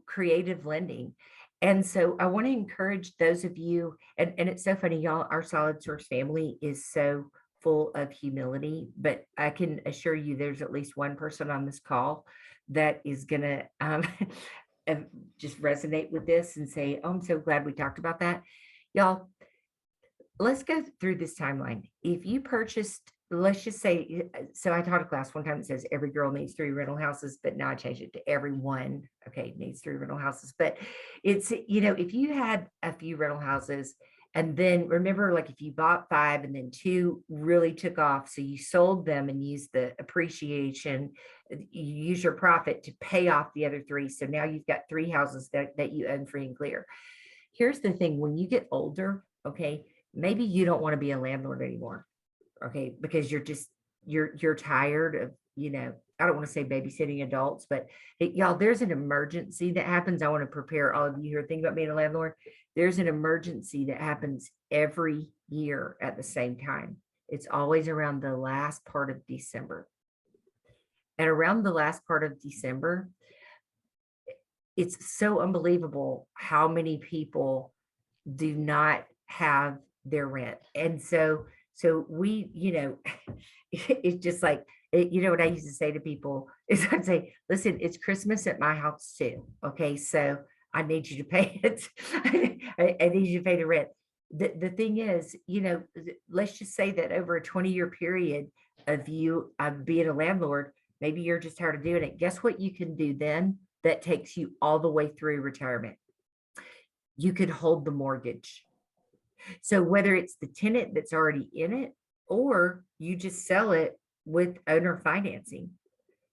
creative lending. And so I want to encourage those of you, and it's so funny, y'all, our Solid Source family is so full of humility, but I can assure you there's at least one person on this call that is going to just resonate with this and say, oh, I'm so glad we talked about that. Y'all, let's go through this timeline. If you purchased, let's just say, so I taught a class one time that says every girl needs 3 rental houses, but now I changed it to everyone, okay, needs 3 rental houses. But it's, if you had a few rental houses, and then remember, like if you bought 5 and then 2 really took off, so you sold them and used the appreciation, you use your profit to pay off the other 3. So now you've got 3 houses that you own free and clear. Here's the thing, when you get older, okay, maybe you don't want to be a landlord anymore, okay, because you're tired of, I don't want to say babysitting adults, but y'all, there's an emergency that happens. I want to prepare all of you who are thinking about being a landlord. There's an emergency that happens every year at the same time. It's always around the last part of December. And around the last part of December, it's so unbelievable how many people do not have their rent. And so we, it's just like, what I used to say to people is I'd say, listen, it's Christmas at my house too. Okay. So I need you to pay it. I need you to pay the rent. The thing is, let's just say that over a 20-year period of you being a landlord, maybe you're just tired of doing it. Guess what you can do then that takes you all the way through retirement? You could hold the mortgage. So whether it's the tenant that's already in it, or you just sell it with owner financing,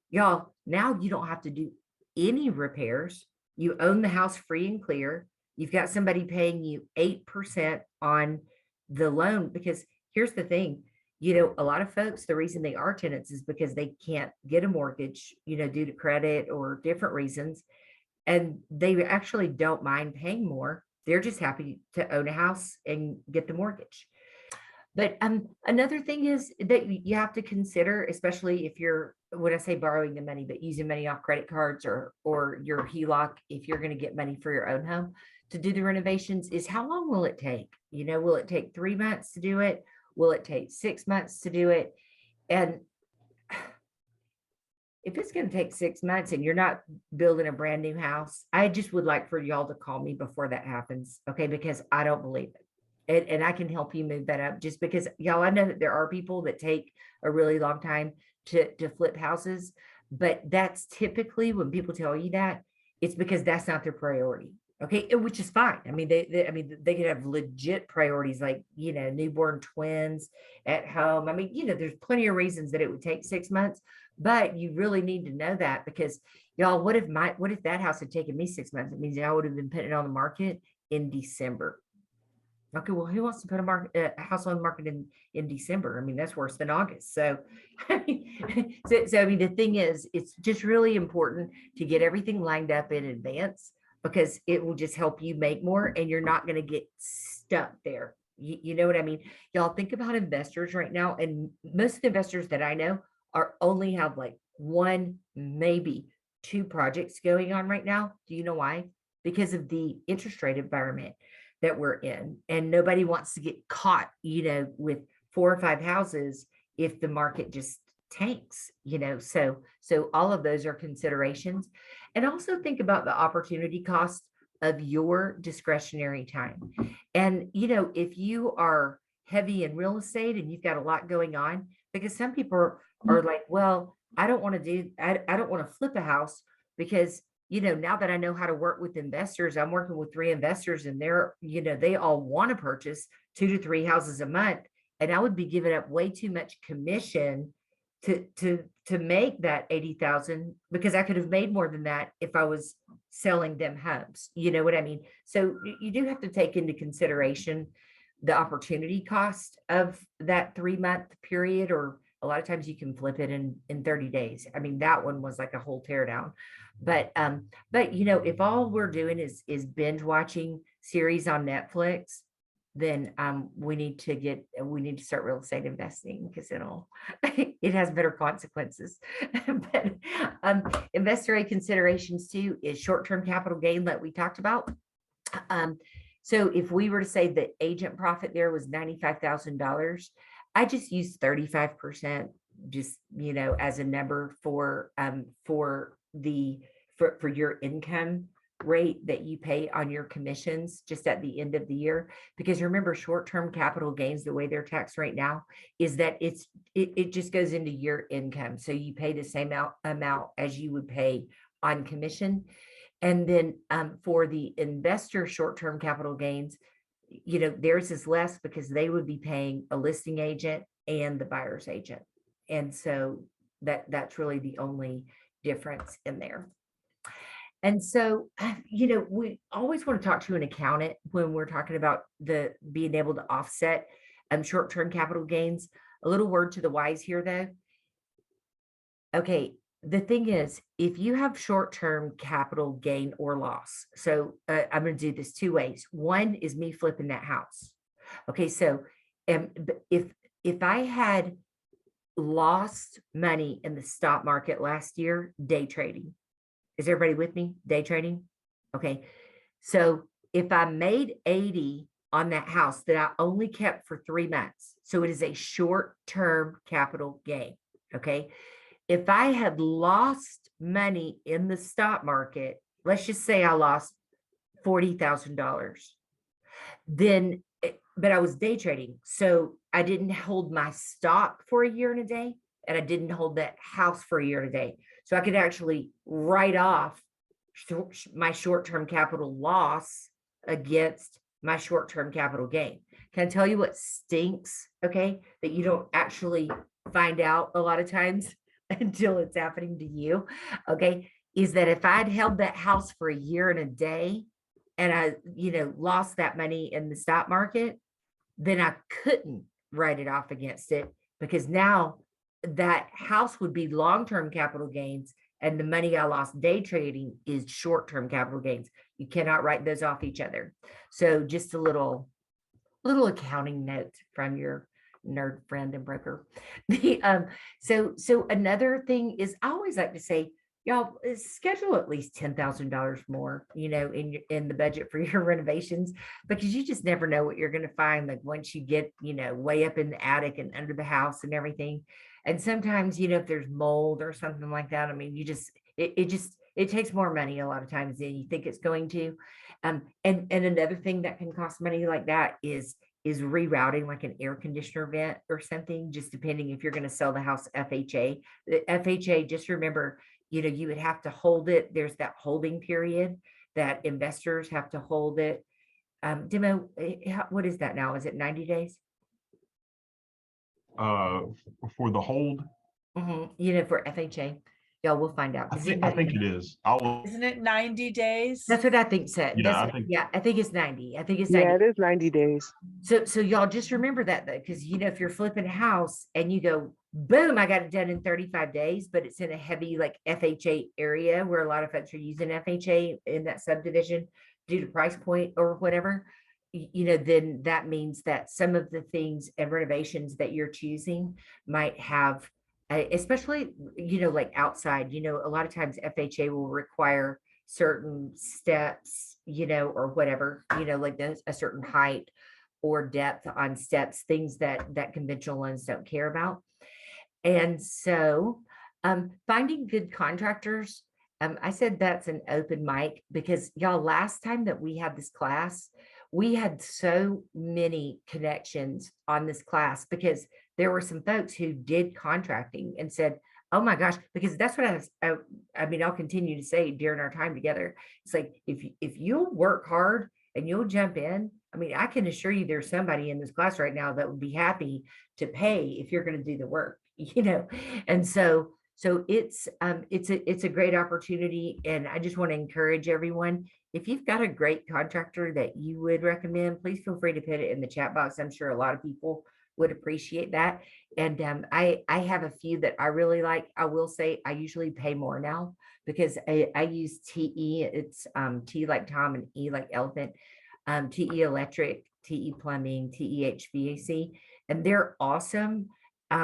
y'all, now you don't have to do any repairs. You own the house free and clear. You've got somebody paying you 8% on the loan, because here's the thing, a lot of folks, the reason they are tenants is because they can't get a mortgage, due to credit or different reasons. And they actually don't mind paying more. They're just happy to own a house and get the mortgage. But another thing is that you have to consider, especially if you're, when I say borrowing the money, but using money off credit cards or your HELOC, if you're going to get money for your own home to do the renovations, is how long will it take? Will it take 3 months to do it? Will it take 6 months to do it? And if it's going to take 6 months and you're not building a brand new house, I just would like for y'all to call me before that happens. Okay. Because I don't believe it. And I can help you move that up, just because, y'all, I know that there are people that take a really long time to flip houses, but that's typically when people tell you that, it's because that's not their priority. Okay. Which is fine. I mean, they could have legit priorities like, newborn twins at home. I mean, there's plenty of reasons that it would take 6 months, but you really need to know that, because y'all, what if that house had taken me 6 months? It means I would have been putting it on the market in December. Okay, well, who wants to put a house on the market in December? I mean, that's worse than August. So, I mean, the thing is, it's just really important to get everything lined up in advance, because it will just help you make more, and you're not going to get stuck there. You know what I mean? Y'all, think about investors right now, and most of the investors that I know only have like 1, maybe 2 projects going on right now. Do you know why? Because of the interest rate environment that we're in, and nobody wants to get caught, with 4 or 5 houses if the market just tanks, so all of those are considerations. And also think about the opportunity cost of your discretionary time. And, if you are heavy in real estate and you've got a lot going on, because some people are like, well, I don't want to flip a house, because now that I know how to work with investors, I'm working with 3 investors, and they all want to purchase 2 to 3 houses a month. And I would be giving up way too much commission to make that 80,000, because I could have made more than that if I was selling them homes. You know what I mean? So you do have to take into consideration the opportunity cost of that 3-month period, or A lot of times you can flip it in 30 days. I mean, that one was like a whole tear down. But if all we're doing is binge watching series on Netflix, then we need to start real estate investing, because it has better consequences. But investorary considerations too is short-term capital gain that we talked about. So if we were to say the agent profit there was $95,000, I just use 35%, just as a number for your income rate that you pay on your commissions just at the end of the year. Because remember, short-term capital gains, the way they're taxed right now, is that it just goes into your income. So you pay the same amount as you would pay on commission. And then for the investor short-term capital gains, theirs is less because they would be paying a listing agent and the buyer's agent. And so that's really the only difference in there. And so, we always want to talk to an accountant when we're talking about the being able to offset short-term capital gains. A little word to the wise here, though. Okay, the thing is, if you have short-term capital gain or loss, so I'm going to do this two ways. One is me flipping that house. Okay, so if I had lost money in the stock market last year, day trading. Is everybody with me? Day trading? Okay. So if I made 80 on that house that I only kept for 3 months, so it is a short-term capital gain. Okay. If I had lost money in the stock market, let's just say I lost $40,000, then, but I was day trading. So I didn't hold my stock for a year and a day, and I didn't hold that house for a year and a day. So I could actually write off my short-term capital loss against my short-term capital gain. Can I tell you what stinks? Okay, that you don't actually find out a lot of times until it's happening to you. Okay, is that if I'd held that house for a year and a day and I, lost that money in the stock market, then I couldn't write it off against it, because now that house would be long-term capital gains, and the money I lost day trading is short-term capital gains. You cannot write those off each other. So just a little accounting note from your nerd friend and broker. So another thing is, I always like to say, y'all schedule at least $10,000 more, in the budget for your renovations, because you just never know what you're going to find. Like once you get, way up in the attic and under the house and everything. And sometimes, if there's mold or something like that, I mean, it takes more money a lot of times than you think it's going to. And another thing that can cost money like that is rerouting, like an air conditioner vent or something, just depending if you're going to sell the house FHA. The FHA, just remember, you would have to hold it. There's that holding period that investors have to hold it. Demo, what is that now? Is it 90 days? For the hold, For FHA. Y'all, we'll find out. I think it is. Isn't it 90 days? That's what I think said. Yeah, I think it's 90. I think it's 90. Yeah, it is 90 days. So y'all just remember that, though, because if you're flipping a house and you go, boom, I got it done in 35 days, but it's in a heavy like FHA area where a lot of folks are using FHA in that subdivision due to price point or whatever, then that means that some of the things and renovations that you're choosing might have, especially, like outside, a lot of times FHA will require certain steps, or whatever, like a certain height or depth on steps, things that conventional loans don't care about. And so finding good contractors, I said that's an open mic, because y'all, last time that we had this class, we had so many connections on this class, because there were some folks who did contracting and said, oh my gosh, because that's what I'll continue to say during our time together. It's like, if you'll work hard and you'll jump in, I mean, I can assure you there's somebody in this class right now that would be happy to pay if you're going to do the work, and so it's a great opportunity. And I just want to encourage everyone, if you've got a great contractor that you would recommend, please feel free to put it in the chat box. I'm sure a lot of people would appreciate that. And I have a few that I really like. I will say I usually pay more now because I use TE. It's T like Tom and E like elephant. TE Electric, TE Plumbing, TE HVAC, and they're awesome.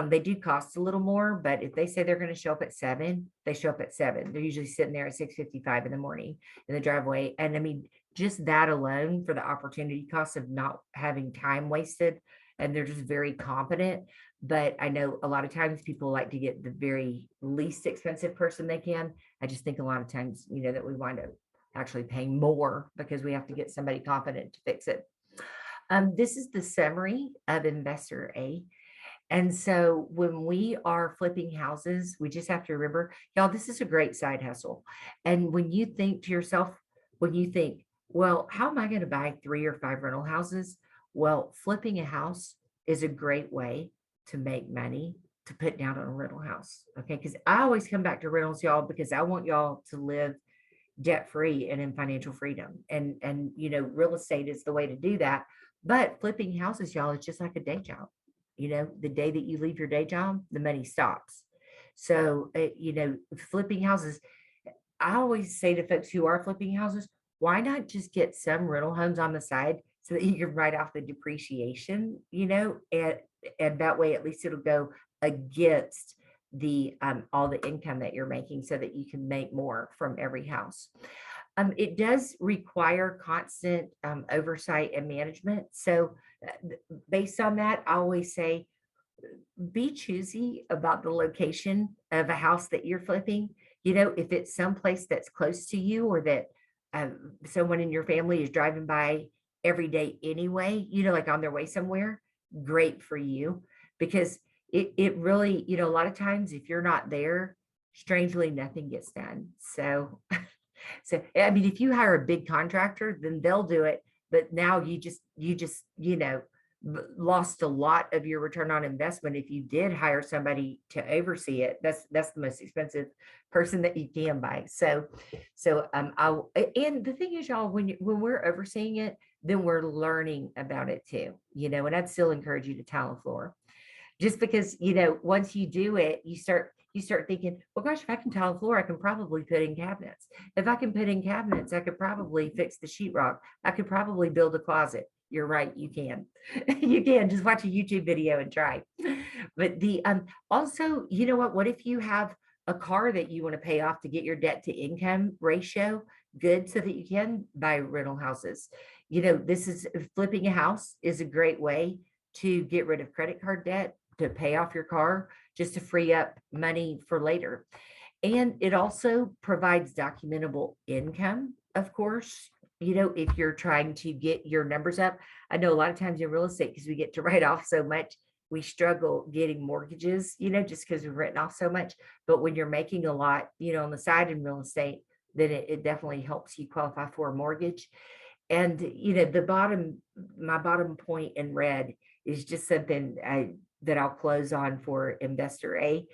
They do cost a little more, but if they say they're going to show up at 7, they show up at 7. They're usually sitting there at 6:55 in the morning in the driveway. And I mean, just that alone for the opportunity cost of not having time wasted, and they're just very competent. But I know a lot of times people like to get the very least expensive person they can. I just think a lot of times, that we wind up actually paying more because we have to get somebody competent to fix it. This is the summary of Investor A. And so when we are flipping houses, we just have to remember, y'all, this is a great side hustle. And when you think to yourself, when you think, well, how am I going to buy 3 or 5 rental houses? Well, flipping a house is a great way to make money to put down on a rental house. Okay. Because I always come back to rentals, y'all, because I want y'all to live debt free and in financial freedom. And real estate is the way to do that. But flipping houses, y'all, is just like a day job. The day that you leave your day job, the money stops. So, flipping houses, I always say to folks who are flipping houses, why not just get some rental homes on the side so that you can write off the depreciation, and that way at least it'll go against the all the income that you're making so that you can make more from every house. It does require constant oversight and management. So based on that, I always say, be choosy about the location of a house that you're flipping. If it's someplace that's close to you or that someone in your family is driving by every day anyway, like on their way somewhere, great for you. Because it really, a lot of times if you're not there, strangely, nothing gets done. So I mean, if you hire a big contractor, then they'll do it. But now you just, lost a lot of your return on investment if you did hire somebody to oversee it. That's the most expensive person that you can buy. So and the thing is, y'all, when we're overseeing it, then we're learning about it too. And I'd still encourage you to tile the floor. Just because, once you do it, you start thinking, well, gosh, if I can tile the floor, I can probably put in cabinets. If I can put in cabinets, I could probably fix the sheetrock. I could probably build a closet. You're right, you can. You can just watch a YouTube video and try. But the also, what if you have a car that you want to pay off to get your debt to income ratio good so that you can buy rental houses? This is flipping a house is a great way to get rid of credit card debt, to pay off your car, just to free up money for later. And it also provides documentable income, of course. If you're trying to get your numbers up. I know a lot of times in real estate, because we get to write off so much, we struggle getting mortgages, just because we've written off so much. But when you're making a lot, on the side in real estate, then it definitely helps you qualify for a mortgage. And, my bottom point in red is just something that I'll close on for Investor A.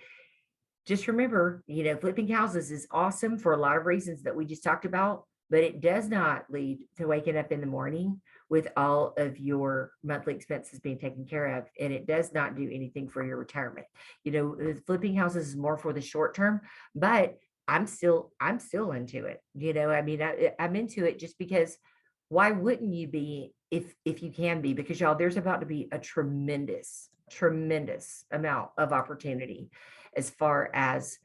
Just remember, flipping houses is awesome for a lot of reasons that we just talked about, but it does not lead to waking up in the morning with all of your monthly expenses being taken care of. And it does not do anything for your retirement. Flipping houses is more for the short term, but I'm still into it. I mean, I'm into it just because why wouldn't you be if you can be? Because y'all, there's about to be a tremendous amount of opportunity as far as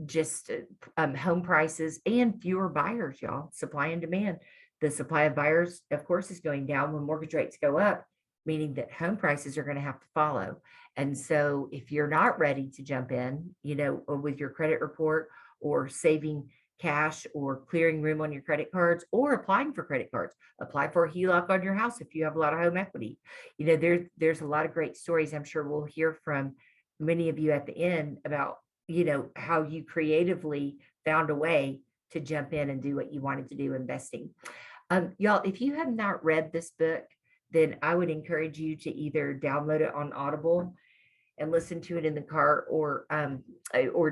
just home prices and fewer buyers, y'all. Supply and demand. The supply of buyers, of course, is going down when mortgage rates go up, meaning that home prices are going to have to follow. And so if you're not ready to jump in, or with your credit report or saving cash or clearing room on your credit cards or applying for credit cards, apply for a HELOC on your house if you have a lot of home equity. There's a lot of great stories. I'm sure we'll hear from many of you at the end about, how you creatively found a way to jump in and do what you wanted to do investing. Y'all, if you have not read this book, then I would encourage you to either download it on Audible and listen to it in the car or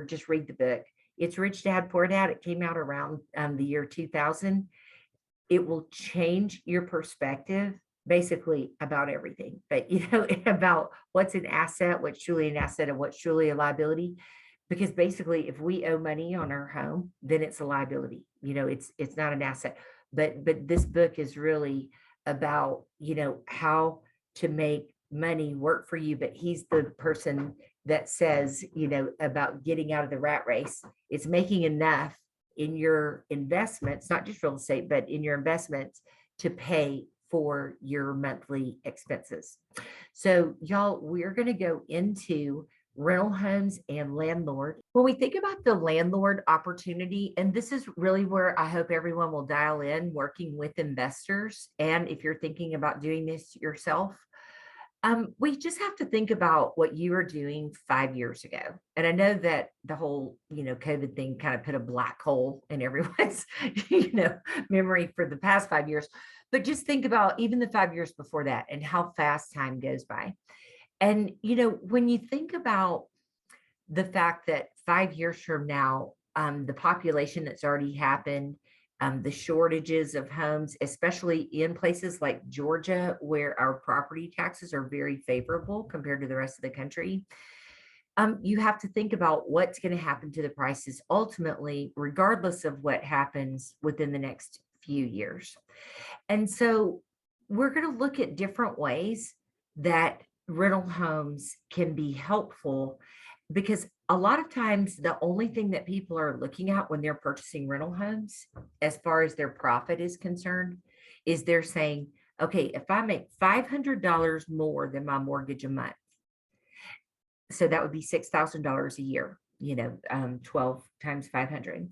just read the book. It's Rich Dad, Poor Dad. It came out around the year 2000. It will change your perspective basically about everything, but about what's an asset, what's truly an asset, and what's truly a liability. Because basically, if we owe money on our home, then it's a liability. It's not an asset. But this book is really about how to make money work for you. But he's the person that says about getting out of the rat race. It's making enough in your investments, not just real estate, but in your investments to pay for your monthly expenses. So y'all, we're going to go into rental homes and landlord. When we think about the landlord opportunity, and this is really where I hope everyone will dial in working with investors. And if you're thinking about doing this yourself, we just have to think about what you were doing 5 years ago. And I know that the whole, COVID thing kind of put a black hole in everyone's, memory for the past 5 years. But just think about even the 5 years before that and how fast time goes by. And, when you think about the fact that 5 years from now, the population that's already happened, the shortages of homes, especially in places like Georgia, where our property taxes are very favorable compared to the rest of the country, you have to think about what's going to happen to the prices ultimately, regardless of what happens within the next few years. And so we're going to look at different ways that rental homes can be helpful, because a lot of times the only thing that people are looking at when they're purchasing rental homes, as far as their profit is concerned, is they're saying, okay, if I make $500 more than my mortgage a month, so that would be $6,000 a year, 12 times 500.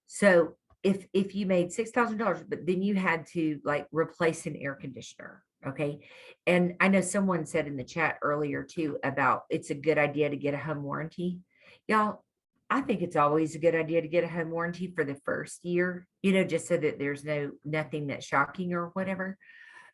So if you made $6,000, but then you had to like replace an air conditioner. Okay. And I know someone said in the chat earlier too, about it's a good idea to get a home warranty. Y'all, I think it's always a good idea to get a home warranty for the first year, just so that there's nothing that's shocking or whatever.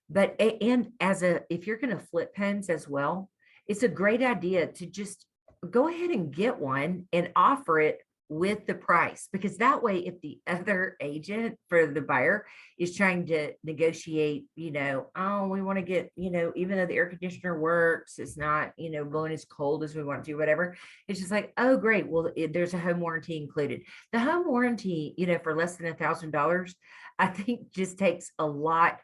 But, and if you're going to flip homes as well, it's a great idea to just go ahead and get one and offer it with the price, because that way, if the other agent for the buyer is trying to negotiate, oh, we want to get, even though the air conditioner works, it's not, blowing as cold as we want to, whatever. It's just like, oh, great. Well, there's a home warranty included. The home warranty, for less than $1,000, I think just takes a lot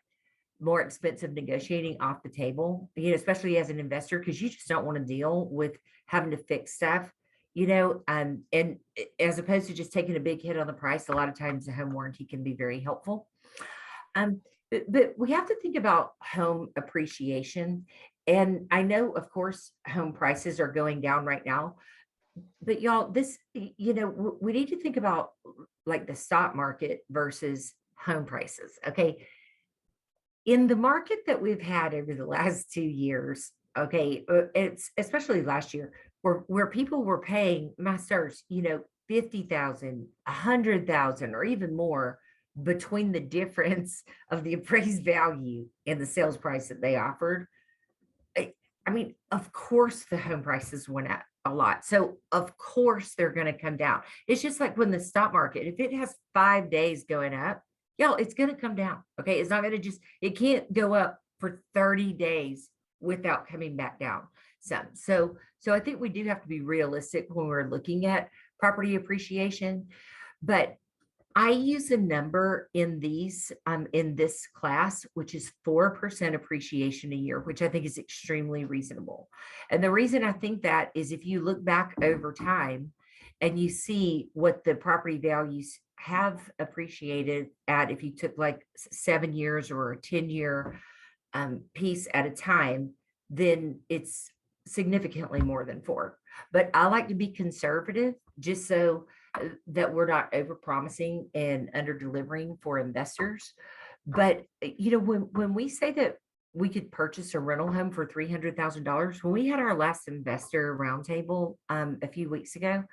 more expensive negotiating off the table, especially as an investor, because you just don't want to deal with having to fix stuff. And as opposed to just taking a big hit on the price, a lot of times the home warranty can be very helpful. But we have to think about home appreciation. And I know, of course, home prices are going down right now. But y'all, this, we need to think about like the stock market versus home prices. Okay. In the market that we've had over the last 2 years, okay, it's especially last year, where people were paying, my stars, 50,000, 100,000, or even more between the difference of the appraised value and the sales price that they offered. I mean, of course, the home prices went up a lot. So of course they're going to come down. It's just like when the stock market, if it has 5 days going up, y'all, it's going to come down. Okay. It's not going to it can't go up for 30 days without coming back down some. So I think we do have to be realistic when we're looking at property appreciation. But I use a number in this class, which is 4% appreciation a year, which I think is extremely reasonable. And the reason I think that is if you look back over time and you see what the property values have appreciated at, if you took like 7 years or a 10-year piece at a time, then it's significantly more than 4. But I like to be conservative just so that we're not over promising and under delivering for investors. But when we say that we could purchase a rental home for $300,000, when we had our last investor roundtable a few weeks ago,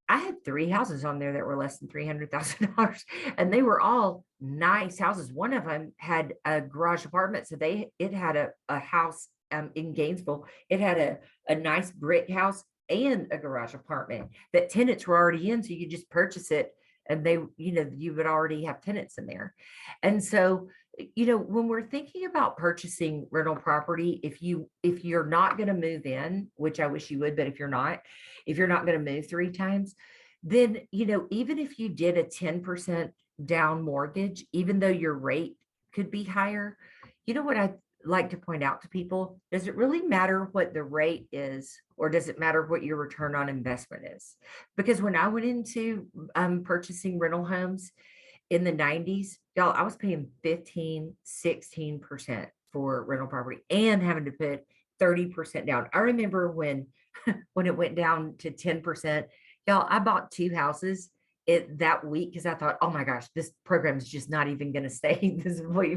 I had 3 houses on there that were less than $300,000, and they were all nice houses. One of them had a garage apartment, so it had a house in Gainesville. It had a nice brick house and a garage apartment that tenants were already in, so you could just purchase it and they, you would already have tenants in there. And so, when we're thinking about purchasing rental property, if you're not going to move in, which I wish you would, but if you're not going to move 3 times, then, even if you did a 10% down mortgage, even though your rate could be higher, what I like to point out to people, does it really matter what the rate is, or does it matter what your return on investment is? Because when I went into purchasing rental homes in the 90s, y'all, I was paying 15, 16% for rental property and having to put 30% down. I remember when it went down to 10%, y'all, I bought 2 houses that week because I thought, oh my gosh, this program is just not even going to stay this way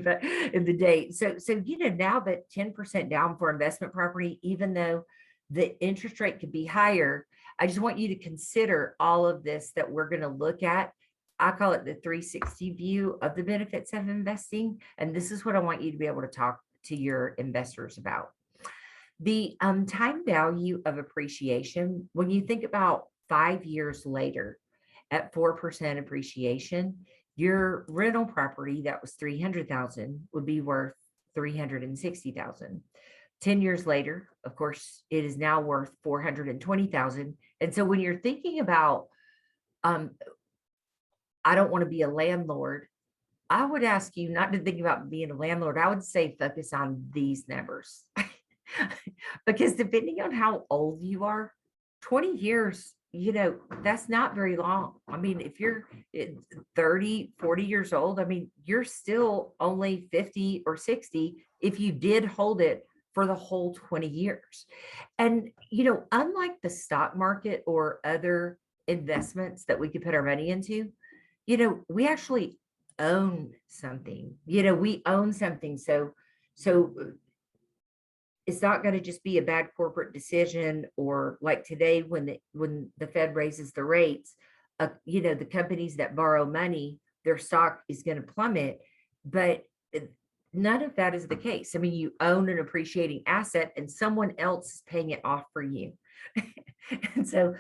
in the date. So now that 10% down for investment property, even though the interest rate could be higher, I just want you to consider all of this that we're going to look at. I call it the 360 view of the benefits of investing. And this is what I want you to be able to talk to your investors about. The time value of appreciation, when you think about 5 years later at 4% appreciation, your rental property that was 300,000 would be worth 360,000. 10 years later, of course, it is now worth 420,000. And so when you're thinking about, I don't want to be a landlord, I would ask you not to think about being a landlord. I would say focus on these numbers. Because depending on how old you are, 20 years, that's not very long. I mean, if you're 30, 40 years old, I mean, you're still only 50 or 60 if you did hold it for the whole 20 years. And, unlike the stock market or other investments that we could put our money into, we actually own something. We own something. So it's not going to just be a bad corporate decision, or like today when the Fed raises the rates, the companies that borrow money, their stock is going to plummet. But none of that is the case. I mean, you own an appreciating asset and someone else is paying it off for you. And so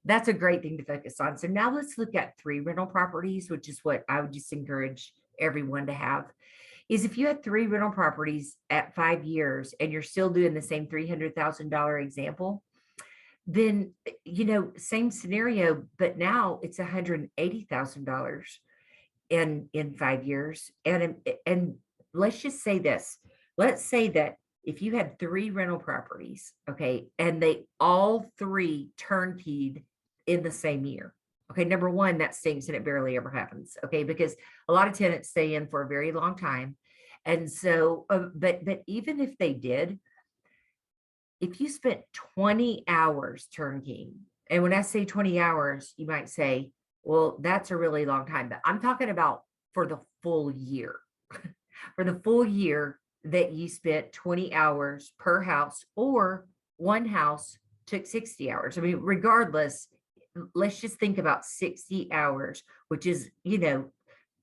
that's a great thing to focus on. So now let's look at 3 rental properties, which is what I would just encourage everyone to have. Is if you had 3 rental properties at 5 years and you're still doing the same $300,000 example, then, same scenario, but now it's $180,000 in 5 years. And let's just say this, let's say that if you had 3 rental properties, okay, and they all 3 turnkeyed in the same year. Okay, number one, that stinks and it barely ever happens. Okay, because a lot of tenants stay in for a very long time. And so, but even if they did, if you spent 20 hours turnkeying, and when I say 20 hours, you might say, well, that's a really long time, but I'm talking about for the full year. For the full year that you spent 20 hours per house, or one house took 60 hours. I mean, regardless, let's just think about 60 hours, which is,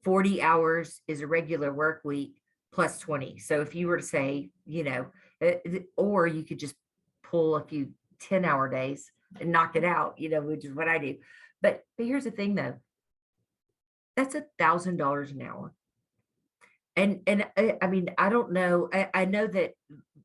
40 hours is a regular work week plus 20. So if you were to say, or you could just pull a few 10-hour days and knock it out, which is what I do. But here's the thing though, that's $1,000 an hour. And I mean, I don't know. I know that,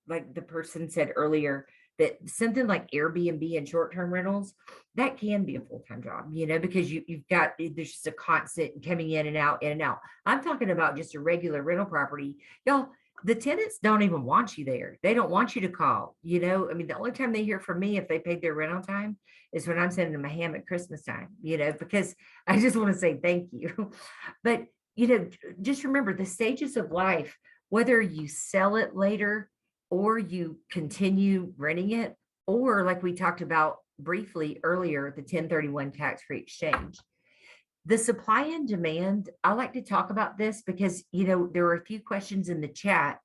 like the person said earlier, that something like Airbnb and short-term rentals, that can be a full-time job, because you've got, there's just a constant coming in and out, in and out. I'm talking about just a regular rental property. Y'all, the tenants don't even want you there. They don't want you to call, I mean, the only time they hear from me if they paid their rental time is when I'm sending them a ham at Christmas time, because I just want to say thank you. But just remember the stages of life, whether you sell it later or you continue renting it, or like we talked about briefly earlier, the 1031 tax-free exchange. The supply and demand, I like to talk about this because, there were a few questions in the chat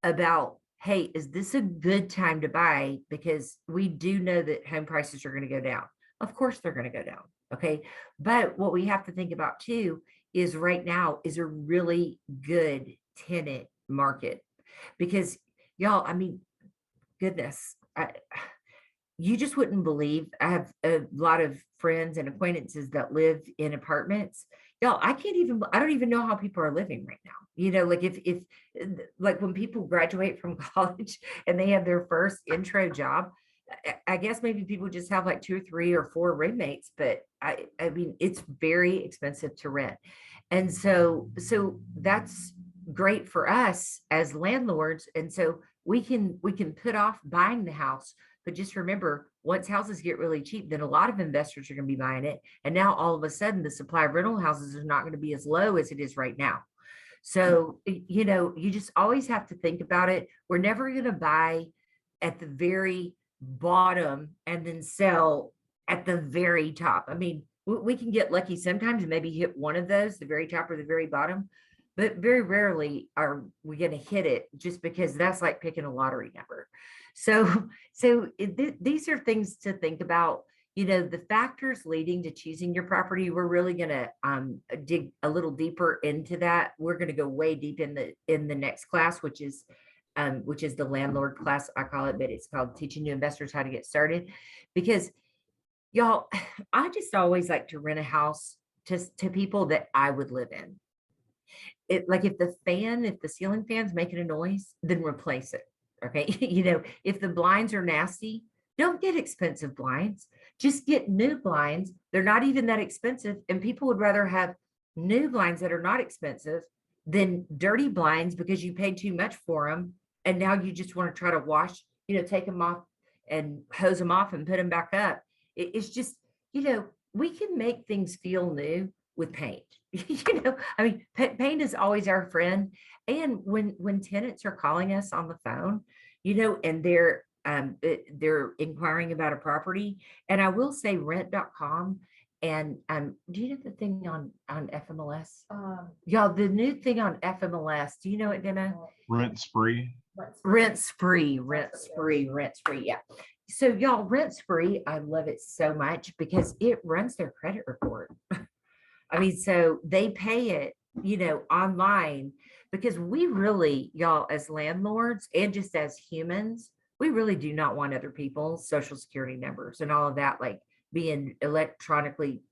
about, hey, is this a good time to buy? Because we do know that home prices are going to go down. Of course, they're going to go down. Okay. But what we have to think about too is right now is a really good tenant market, because y'all, I mean, goodness, you just wouldn't believe. I have a lot of friends and acquaintances that live in apartments. Y'all, I don't even know how people are living right now. Like if like when people graduate from college and they have their first intro job, I guess maybe people just have like 2 or 3 or 4 roommates, but I mean, it's very expensive to rent. And so that's great for us as landlords. And so we can put off buying the house, but just remember, once houses get really cheap, then a lot of investors are going to be buying it. And now all of a sudden the supply of rental houses is not going to be as low as it is right now. So, you just always have to think about it. We're never going to buy at the very bottom and then sell at the very top. I mean, we can get lucky sometimes and maybe hit one of those, the very top or the very bottom, but very rarely are we going to hit it, just because that's like picking a lottery number. So these are things to think about. The factors leading to choosing your property. We're really going to dig a little deeper into that. We're going to go way deep in the next class, which is the landlord class, I call it, but it's called Teaching New Investors How to Get Started. Because y'all, I just always like to rent a house to people that I would live in. Like if the ceiling fan's making a noise, then replace it. Okay. If the blinds are nasty, don't get expensive blinds. Just get new blinds. They're not even that expensive. And people would rather have new blinds that are not expensive than dirty blinds because you paid too much for them. And now you just want to try to wash, take them off and hose them off and put them back up. It's just, we can make things feel new with paint. I mean, paint is always our friend. And when tenants are calling us on the phone, and they're inquiring about a property, and I will say rent.com. And do you know the thing on FMLS? Y'all, the new thing on FMLS, do you know it, Dana? Rent spree. Rent spree. Yeah. So y'all, Rent Spree, I love it so much because it runs their credit report. I mean, so they pay it, online, because we really, y'all, as landlords and just as humans, we really do not want other people's social security numbers and all of that, like being electronically,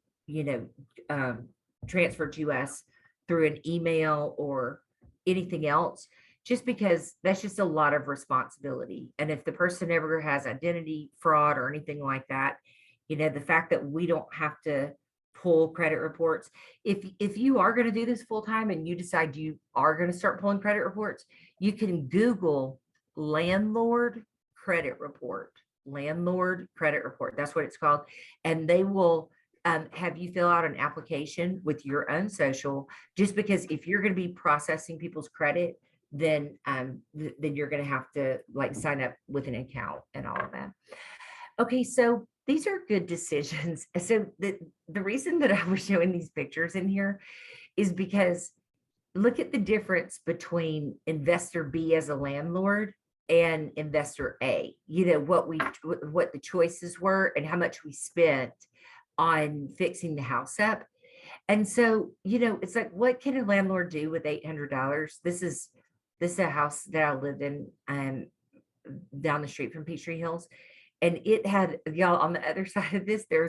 transferred to us through an email or anything else, just because that's just a lot of responsibility. And if the person ever has identity fraud or anything like that, the fact that we don't have to pull credit reports. If you are going to do this full time and you decide you are going to start pulling credit reports, you can Google landlord credit report. Landlord credit report. That's what it's called. And they will have you fill out an application with your own social, just because if you're going to be processing people's credit, then you're going to have to like sign up with an account and all of that. Okay, so these are good decisions. So the reason that I was showing these pictures in here is because look at the difference between investor B as a landlord and investor A. What the choices were and how much we spent on fixing the house up. And so, it's like, what can a landlord do with $800? This is a house that I lived in down the street from Peachtree Hills. And it had, y'all, on the other side of this, there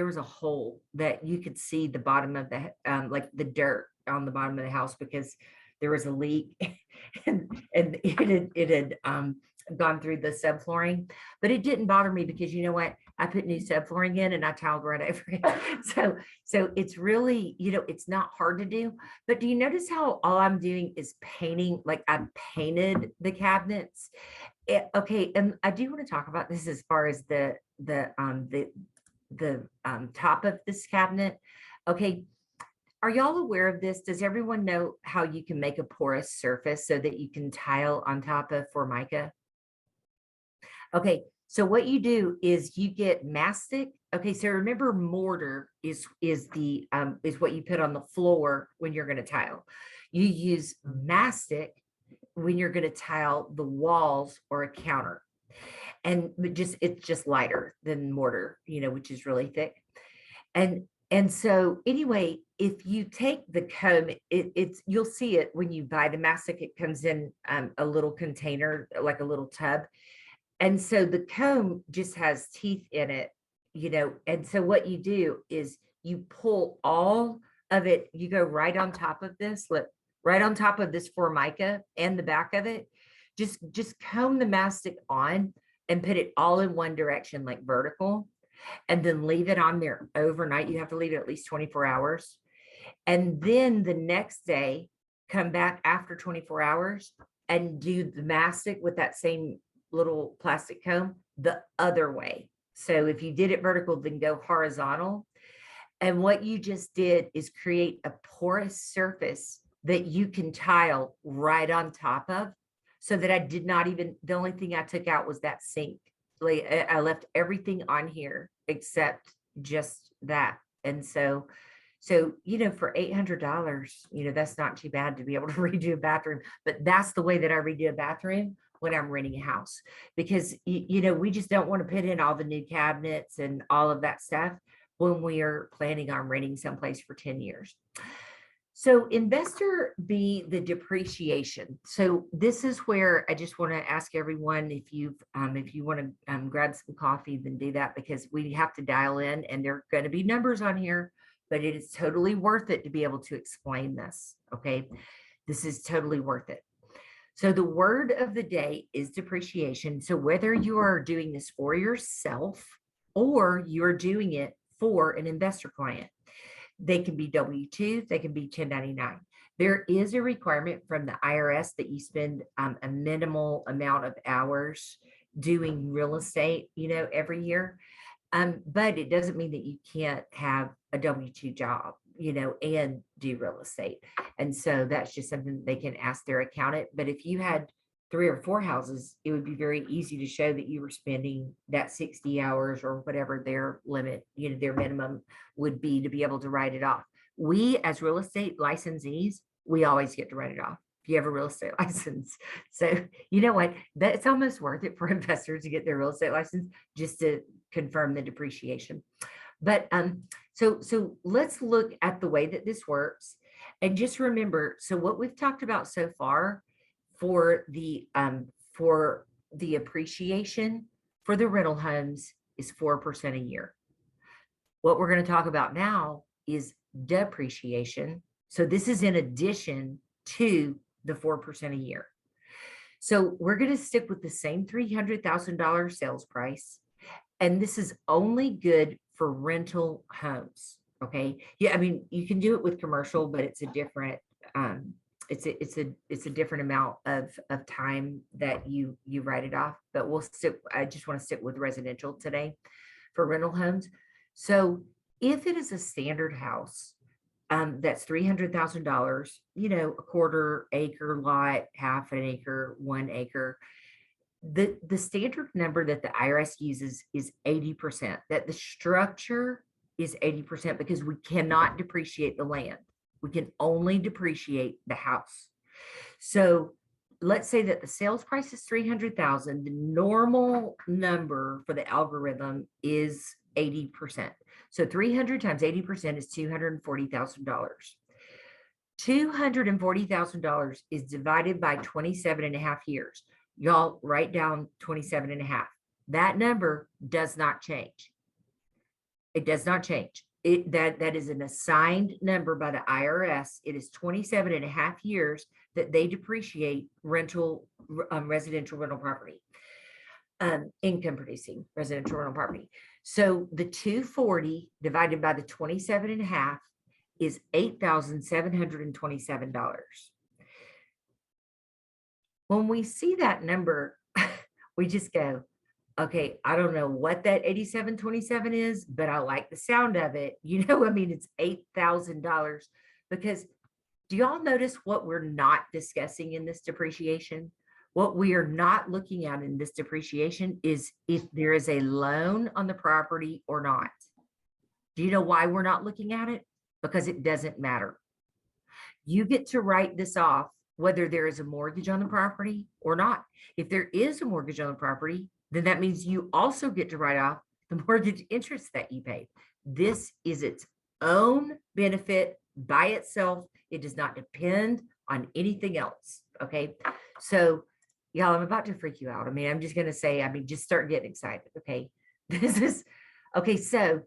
was a hole that you could see the bottom of the like the dirt on the bottom of the house because there was a leak and it had gone through the subflooring. But it didn't bother me because you know what? I put new subflooring in and I tiled right over it. So it's really, it's not hard to do. But do you notice how all I'm doing is painting? Like I painted the cabinets. Okay, and I do want to talk about this as far as the top of this cabinet. Okay, are y'all aware of this? Does everyone know how you can make a porous surface so that you can tile on top of Formica? Okay, so what you do is you get mastic. Okay, so remember mortar is what you put on the floor when you're going to tile. You use mastic when you're going to tile the walls or a counter. And it's just lighter than mortar, which is really thick. And so anyway, if you take the comb, you'll see it when you buy the mastic. It comes in a little container, like a little tub. And so the comb just has teeth in it, and so what you do is you pull all of it, you go right on top of this, look, right on top of this formica and the back of it. Just comb the mastic on and put it all in one direction, like vertical, and then leave it on there overnight. You have to leave it at least 24 hours. And then the next day, come back after 24 hours and do the mastic with that same little plastic comb the other way. So if you did it vertical, then go horizontal. And what you just did is create a porous surface that you can tile right on top of, so that I did not even, the only thing I took out was that sink. Like I left everything on here except just that. And so for $800, that's not too bad to be able to redo a bathroom. But that's the way that I redo a bathroom when I'm renting a house, because we just don't want to put in all the new cabinets and all of that stuff when we are planning on renting someplace for 10 years. So investor B, the depreciation. So this is where I just want to ask everyone, if you want to grab some coffee, then do that, because we have to dial in and there are going to be numbers on here, but it is totally worth it to be able to explain this. Okay. This is totally worth it. So the word of the day is depreciation. So whether you are doing this for yourself or you're doing it for an investor client, they can be W-2, they can be 1099. There is a requirement from the IRS that you spend a minimal amount of hours doing real estate, every year. But it doesn't mean that you can't have a W-2 job, and do real estate. And so that's just something that they can ask their accountant. But if you had 3 or 4 houses, it would be very easy to show that you were spending that 60 hours or whatever their limit, their minimum would be, to be able to write it off. We, as real estate licensees, we always get to write it off if you have a real estate license. So you know what, that's almost worth it for investors to get their real estate license, just to confirm the depreciation. But so let's look at the way that this works. And just remember, so what we've talked about so far for the appreciation for the rental homes is 4% a year. What we're going to talk about now is depreciation. So this is in addition to the 4% a year. So we're going to stick with the same $300,000 sales price. And this is only good for rental homes. Okay. Yeah. I mean, you can do it with commercial, but it's a different, it's a different amount of time that you write it off. But I just want to stick with residential today for rental homes. So if it is a standard house, that's $300,000, a quarter acre lot, half an acre, 1 acre. The standard number that the IRS uses is 80%, that the structure is 80%, because we cannot depreciate the land. We can only depreciate the house. So let's say that the sales price is $300,000. The normal number for the algorithm is 80%. So 300 times 80% is $240,000. $240,000 is divided by 27.5 years. Y'all write down 27.5. That number does not change. It does not change. That is an assigned number by the IRS. It is 27.5 years that they depreciate residential rental property, income producing residential rental property. So the 240 divided by the 27.5 is $8,727. When we see that number, we just go, okay, I don't know what that 8727 is, but I like the sound of it. I mean, it's $8,000, because do y'all notice what we're not discussing in this depreciation? What we are not looking at in this depreciation is if there is a loan on the property or not. Do you know why we're not looking at it? Because it doesn't matter. You get to write this off whether there is a mortgage on the property or not. If there is a mortgage on the property, then that means you also get to write off the mortgage interest that you paid. This is its own benefit by itself. It does not depend on anything else. Okay. So y'all, I'm about to freak you out. I mean, I'm just gonna say, I mean, just start getting excited. Okay. This is okay. So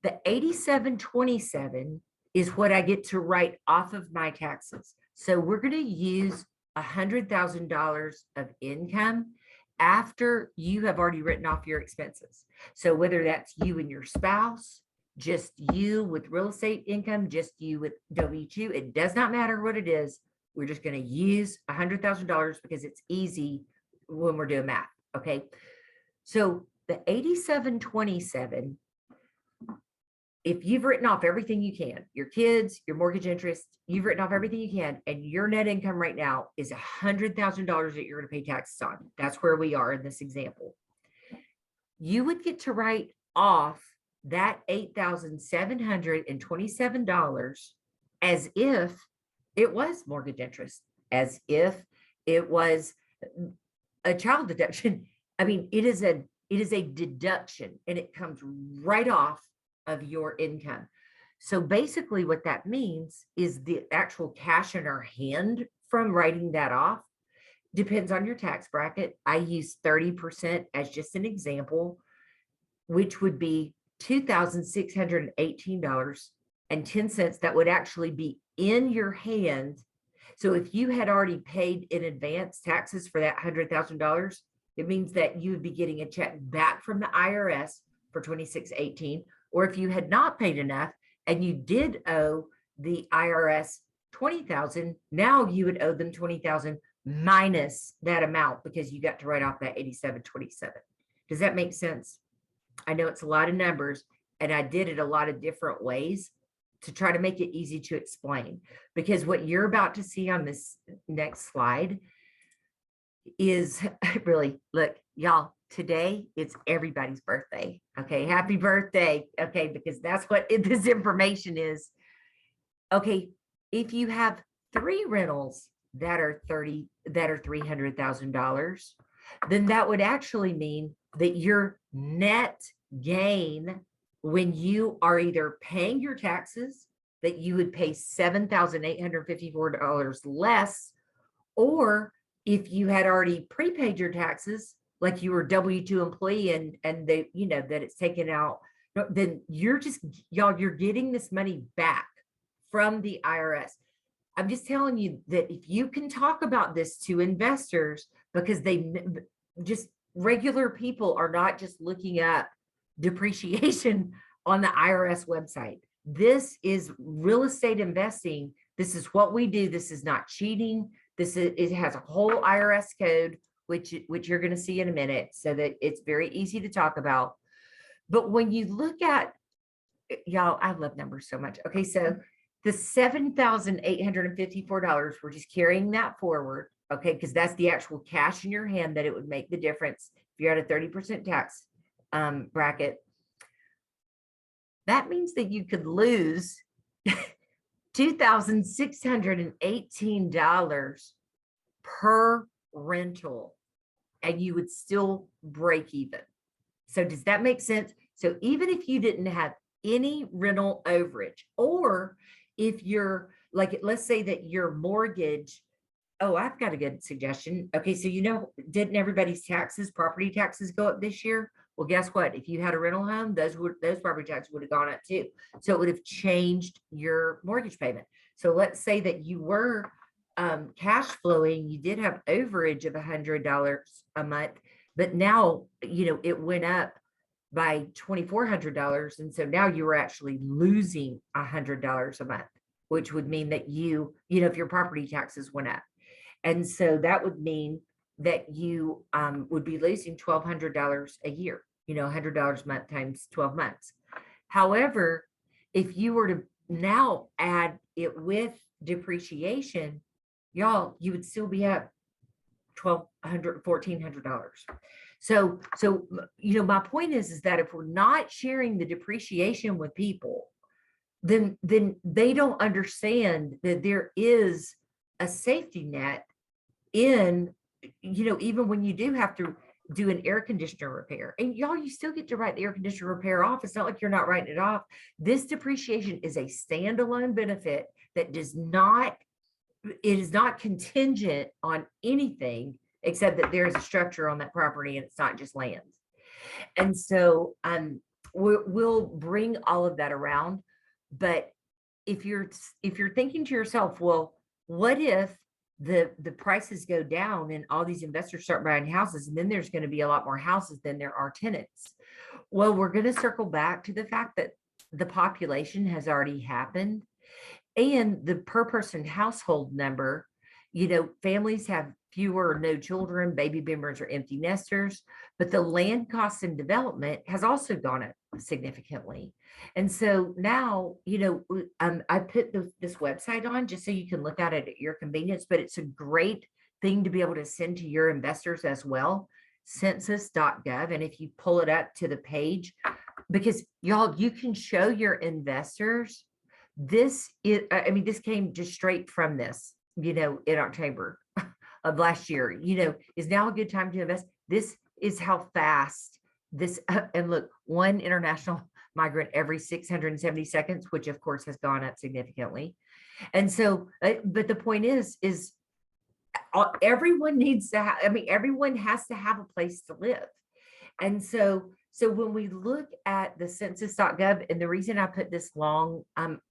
the 8727 is what I get to write off of my taxes. So we're going to use $100,000 of income after you have already written off your expenses. So whether that's you and your spouse, just you with real estate income, just you with W2, it does not matter what it is. We're just going to use $100,000 because it's easy when we're doing math. Okay. So the 8727, if you've written off everything you can, your kids, your mortgage interest, you've written off everything you can, and your net income right now is $100,000 that you're going to pay taxes on. That's where we are in this example. You would get to write off that $8,727 as if it was mortgage interest, as if it was a child deduction. I mean, it is a deduction, and it comes right off of your income. So basically what that means is the actual cash in our hand from writing that off depends on your tax bracket. I use 30% as just an example, which would be $2,618.10 that would actually be in your hand. So if you had already paid in advance taxes for that $100,000, it means that you would be getting a check back from the IRS for $2,618. Or if you had not paid enough and you did owe the IRS $20,000, now you would owe them $20,000 minus that amount because you got to write off that 8727. Does that make sense? I know it's a lot of numbers, and I did it a lot of different ways to try to make it easy to explain, because what you're about to see on this next slide is really, look, y'all, today it's everybody's birthday. Okay. Happy birthday. Okay. Because that's what this information is. Okay. If you have 3 rentals that are $300,000, then that would actually mean that your net gain when you are either paying your taxes, that you would pay $7,854 less, or if you had already prepaid your taxes, like you were a W2 employee and they, you know, that it's taken out, then you're just, y'all, you're getting this money back from the IRS. I'm just telling you that if you can talk about this to investors, because they just, regular people are not just looking at depreciation on the IRS website. This is real estate investing. This is what we do. This is not cheating. It has a whole IRS code, which you're going to see in a minute, so that it's very easy to talk about. But when you look at, y'all, I love numbers so much. Okay, so the $7,854, we're just carrying that forward, okay, because that's the actual cash in your hand that it would make the difference if you're at a 30% tax bracket. That means that you could lose $2,618 per rental, and you would still break even. So does that make sense? So even if you didn't have any rental overage, or if you're like, let's say that your mortgage, oh, I've got a good suggestion. Okay, so didn't everybody's property taxes go up this year? Well, guess what? If you had a rental home, those property taxes would have gone up too. So it would have changed your mortgage payment. So let's say that you were cash flowing, you did have overage of $100 a month, but now, it went up by $2,400. And so now you were actually losing $100 a month, which would mean that if your property taxes went up. And so that would mean that you would be losing $1,200 a year, $100 a month times 12 months. However, if you were to now add it with depreciation, y'all, you would still be at $1,200, $1,400. So, my point is that if we're not sharing the depreciation with people, then they don't understand that there is a safety net in, even when you do have to do an air conditioner repair, and y'all, you still get to write the air conditioner repair off. It's not like you're not writing it off. This depreciation is a standalone benefit that it is not contingent on anything except that there's a structure on that property and it's not just land. And so we'll bring all of that around. But if you're thinking to yourself, well, what if the prices go down and all these investors start buying houses, and then there's going to be a lot more houses than there are tenants? Well, we're going to circle back to the fact that the population has already happened, and the per person household number, families have fewer or no children, baby boomers are empty nesters, but the land costs and development has also gone up significantly. And so now, I put this website on just so you can look at it at your convenience, but it's a great thing to be able to send to your investors as well, census.gov. And if you pull it up to the page, because y'all, you can show your investors, this came just straight from this, in October of last year, is now a good time to invest. This is how fast this, and look, one international migrant every 670 seconds, which of course has gone up significantly. And so, but the point is everyone needs to have, everyone has to have a place to live. And so when we look at the census.gov, and the reason I put this long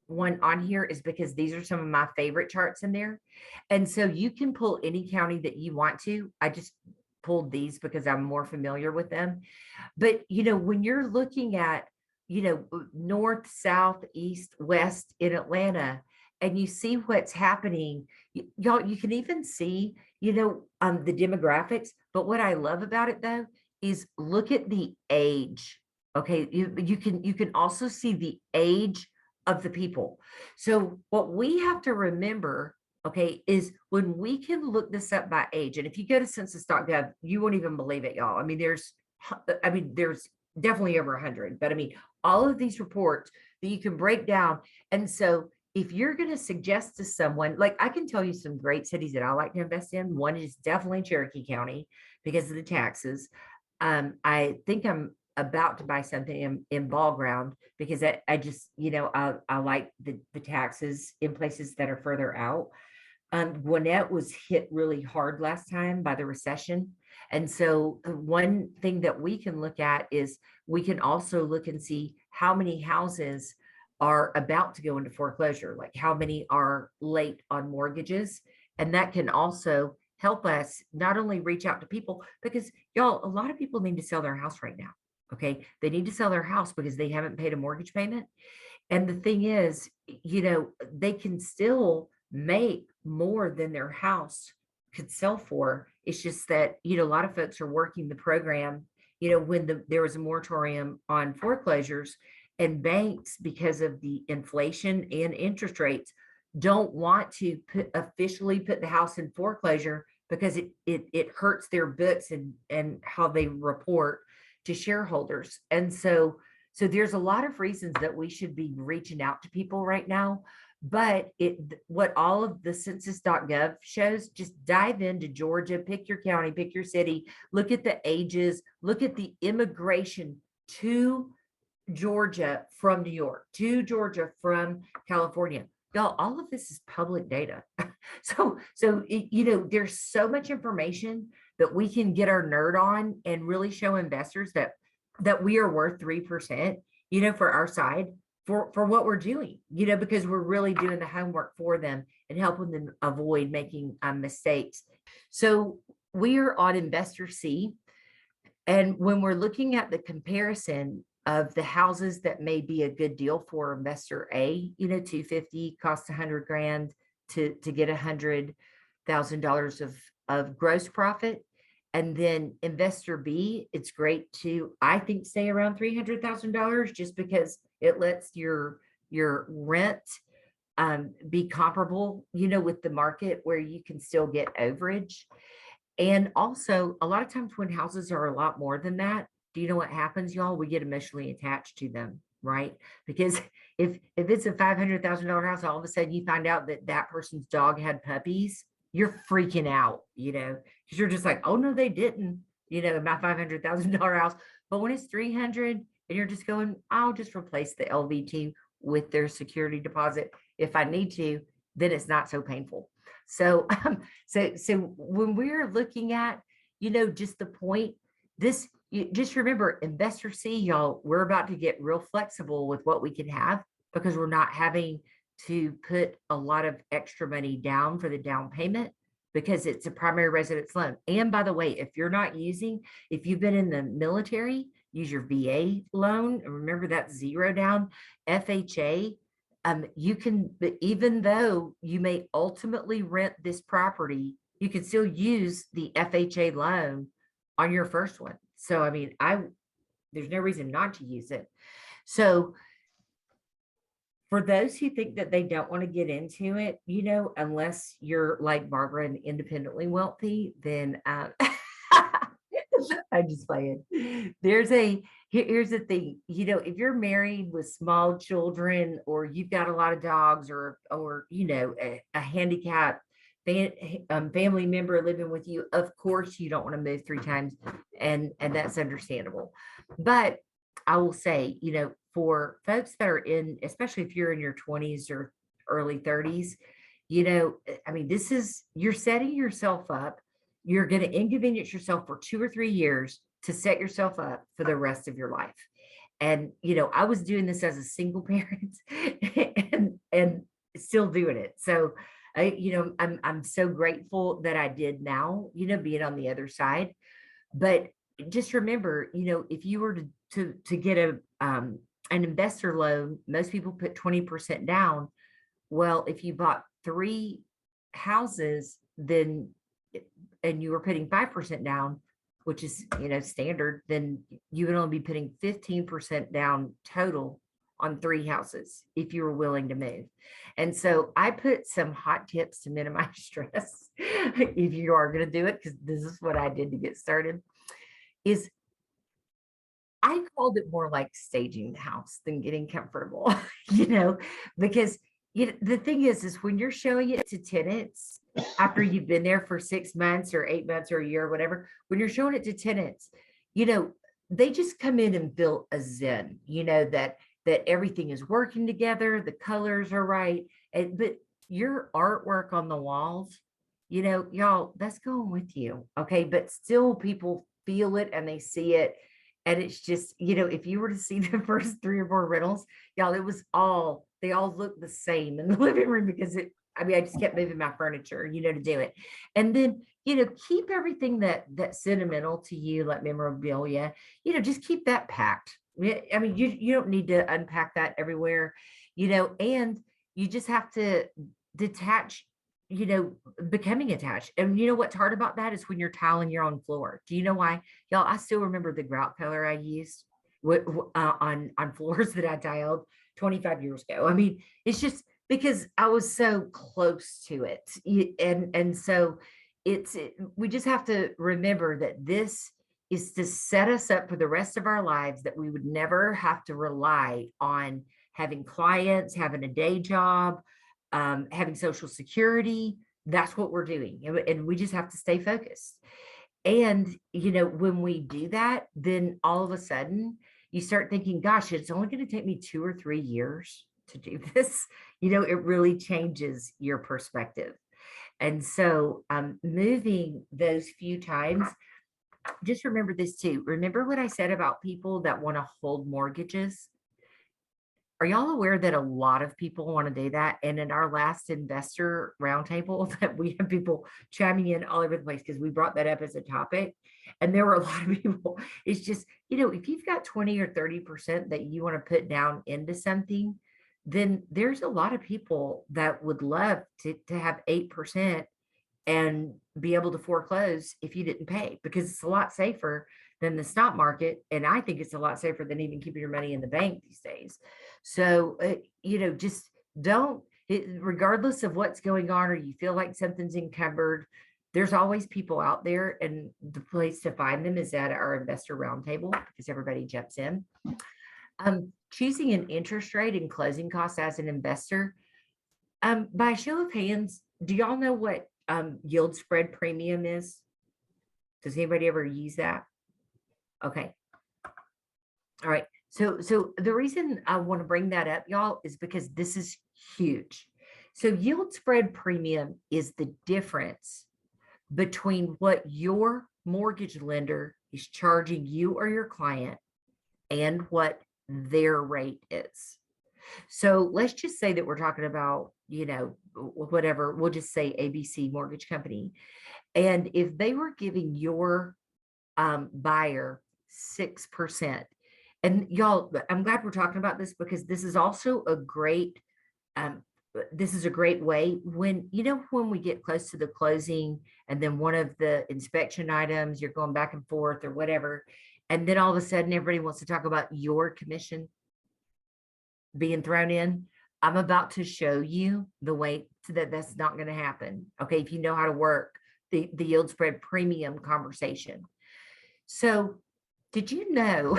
one on here is because these are some of my favorite charts in there. And so you can pull any county that you want to. I just pulled these because I'm more familiar with them. But, when you're looking at, north, south, east, west in Atlanta, and you see what's happening, y'all, you can even see, the demographics. But what I love about it though, is look at the age. Okay. You can also see the age of the people. So what we have to remember, okay, is when we can look this up by age, and if you go to census.gov, you won't even believe it, y'all. There's definitely over 100, but all of these reports that you can break down. And so if you're going to suggest to someone, like I can tell you some great cities that I like to invest in. One is definitely Cherokee County because of the taxes. I think I'm about to buy something in Ball Ground because I just, I like the taxes in places that are further out. Gwinnett was hit really hard last time by the recession. And so one thing that we can look at is we can also look and see how many houses are about to go into foreclosure, like how many are late on mortgages. And that can also help us not only reach out to people, because y'all, a lot of people need to sell their house right now. Okay. They need to sell their house because they haven't paid a mortgage payment. And the thing is, they can still make more than their house could sell for. It's just that, a lot of folks are working the program, when there was a moratorium on foreclosures, and banks, because of the inflation and interest rates, don't want to officially put the house in foreclosure because it hurts their books and how they report to shareholders. And so there's a lot of reasons that we should be reaching out to people right now. But what all of the census.gov shows, just dive into Georgia, pick your county, pick your city, look at the ages, look at the immigration to Georgia from New York, to Georgia from California. Y'all, all of this is public data. So there's so much information that we can get our nerd on and really show investors that we are worth 3%, for our side, for what we're doing, because we're really doing the homework for them and helping them avoid making mistakes. So we are on Investor C. And when we're looking at the comparison of the houses that may be a good deal for investor A, 250 costs 100 grand to get $100,000 of gross profit. And then investor B, it's great to, I think, stay around $300,000 just because it lets your rent be comparable, with the market where you can still get overage. And also a lot of times when houses are a lot more than that, do you know what happens, y'all? We get emotionally attached to them, right? Because if it's a $500,000 house, all of a sudden you find out that person's dog had puppies, you're freaking out, because you're just like, oh no, they didn't, my $500,000 house. But when it's 300 and you're just going, I'll just replace the LVT with their security deposit if I need to, then it's not so painful. So, so when we're looking at, just the point, just remember, investor C, y'all, we're about to get real flexible with what we can have because we're not having to put a lot of extra money down for the down payment because it's a primary residence loan. And by the way, if you've been in the military, use your VA loan. And remember that's 0 down. FHA, you can, even though you may ultimately rent this property, you can still use the FHA loan on your first one. So, I mean, there's no reason not to use it. So for those who think that they don't want to get into it, unless you're like Barbara and independently wealthy, then I'm just playing. Here's the thing, if you're married with small children or you've got a lot of dogs or a handicapped family member living with you, of course you don't want to move 3 times, and that's understandable. But I will say, for folks that are especially if you're in your 20s or early 30s, I mean, you're setting yourself up. You're going to inconvenience yourself for 2 or 3 years to set yourself up for the rest of your life. And, I was doing this as a single parent and still doing it. So, I'm so grateful that I did now, being on the other side. But just remember, if you were to get an investor loan, most people put 20% down. Well, if you bought 3 houses, then and you were putting 5% down, which is standard, then you would only be putting 15% down total on 3 houses if you were willing to move. And so I put some hot tips to minimize stress if you are going to do it, because this is what I did to get started. Is I called it more like staging the house than getting comfortable, because the thing is when you're showing it to tenants after you've been there for 6 months or 8 months or a year or whatever, when you're showing it to tenants, they just come in and feel a zen, that everything is working together, the colors are right. But your artwork on the walls, y'all, that's going with you. Okay. But still people feel it and they see it. And it's just, if you were to see the first 3 or 4 rentals, y'all, they all look the same in the living room because I just kept moving my furniture, to do it. And then, keep everything that's sentimental to you, like memorabilia, just keep that packed. I mean, you don't need to unpack that everywhere, and you just have to detach, becoming attached. And what's hard about that is when you're tiling your own floor. Do you know why? Y'all, I still remember the grout color I used on floors that I tiled 25 years ago. I mean, it's just because I was so close to it. And so we just have to remember that this is to set us up for the rest of our lives, that we would never have to rely on having clients, having a day job, having Social Security. That's what we're doing. And we just have to stay focused. And, when we do that, then all of a sudden you start thinking, gosh, it's only going to take me 2 or 3 years to do this. It really changes your perspective. And so moving those few times, just remember this too. Remember what I said about people that want to hold mortgages? Are y'all aware that a lot of people want to do that? And in our last investor roundtable, that we have people chiming in all over the place because we brought that up as a topic. And there were a lot of people. It's just, if you've got 20 or 30% that you want to put down into something, then there's a lot of people that would love to have 8% and be able to foreclose if you didn't pay, because it's a lot safer than the stock market. And I think it's a lot safer than even keeping your money in the bank these days. So, just don't, regardless of what's going on, or you feel like something's encumbered, there's always people out there, and the place to find them is at our investor roundtable because everybody jumps in. Choosing an interest rate and closing costs as an investor. By show of hands, do y'all know what yield spread premium is? Does anybody ever use that? Okay. All right. So the reason I want to bring that up, y'all, is because this is huge. So yield spread premium is the difference between what your mortgage lender is charging you or your client and what their rate is. So let's just say that we're talking about, whatever, we'll just say ABC Mortgage Company. And if they were giving your buyer 6%, and y'all, I'm glad we're talking about this because this is also a great this is a great way when we get close to the closing and then one of the inspection items, you're going back and forth or whatever, and then all of a sudden everybody wants to talk about your commission being thrown in. I'm about to show you the way that that's not going to happen. Okay, if you know how to work the yield spread premium conversation. So did you know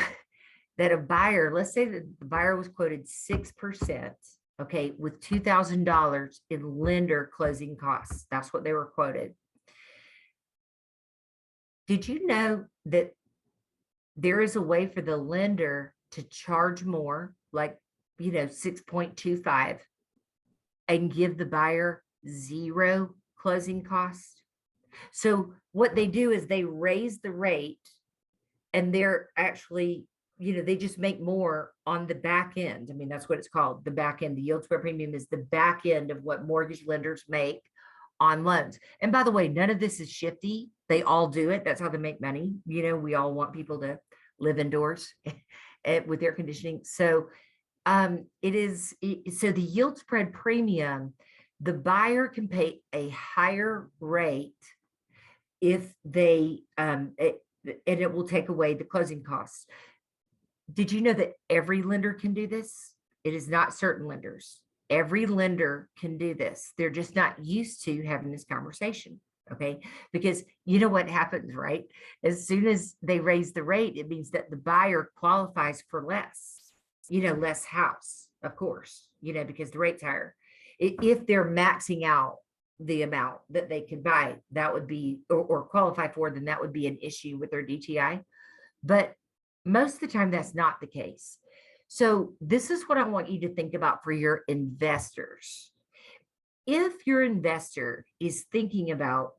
that a buyer, let's say that the buyer was quoted 6%, okay, with $2,000 in lender closing costs. That's what they were quoted. Did you know that there is a way for the lender to charge more, like, 6.25, and give the buyer 0 closing cost? So what they do is they raise the rate and they're actually, they just make more on the back end. I mean, that's what it's called, the back end. The yield spread premium is the back end of what mortgage lenders make on loans. And by the way, none of this is shifty. They all do it. That's how they make money. We all want people to live indoors with air conditioning. So so the yield spread premium, the buyer can pay a higher rate if they, and it will take away the closing costs. Did you know that every lender can do this? It is not certain lenders. Every lender can do this. They're just not used to having this conversation. Okay. Because you know what happens, right? As soon as they raise the rate, it means that the buyer qualifies for less, less house, of course, because the rate's higher. If they're maxing out the amount that they could buy, that would be, or qualify for, then that would be an issue with their DTI. But most of the time, that's not the case. So this is what I want you to think about for your investors. If your investor is thinking about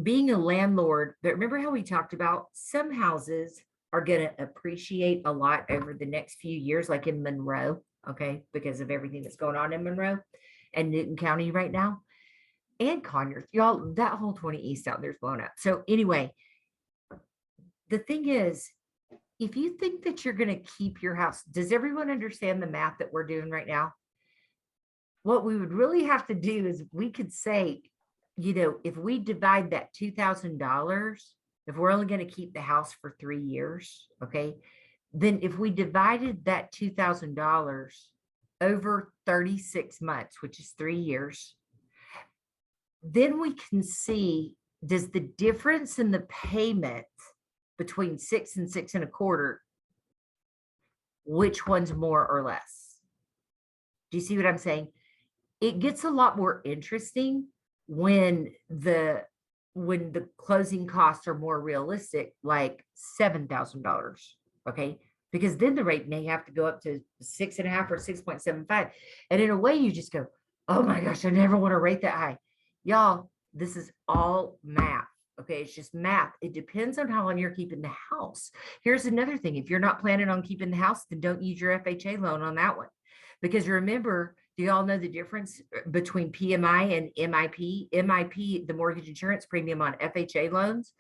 being a landlord, but remember how we talked about some houses are going to appreciate a lot over the next few years, like in Monroe, okay, because of everything that's going on in Monroe and Newton County right now, and Conyers, y'all, that whole 20 East out there is blown up. So anyway, the thing is, if you think that you're going to keep your house, does everyone understand the math that we're doing right now? What we would really have to do is we could say, if we divide that $2,000, if we're only going to keep the house for 3 years, okay, then if we divided that $2,000 over 36 months, which is 3 years, then we can see, does the difference in the payment between 6 and 6 1/4, which one's more or less? Do you see what I'm saying? It gets a lot more interesting when the closing costs are more realistic, like $7,000. Okay. Because then the rate may have to go up to 6.5 or 6.75. And in a way, you just go, oh my gosh, I never want to rate that high. Y'all, this is all math. Okay, it's just math. It depends on how long you're keeping the house. Here's another thing. If you're not planning on keeping the house, then don't use your FHA loan on that one. Because remember, do y'all know the difference between PMI and MIP? MIP, the mortgage insurance premium on FHA loans,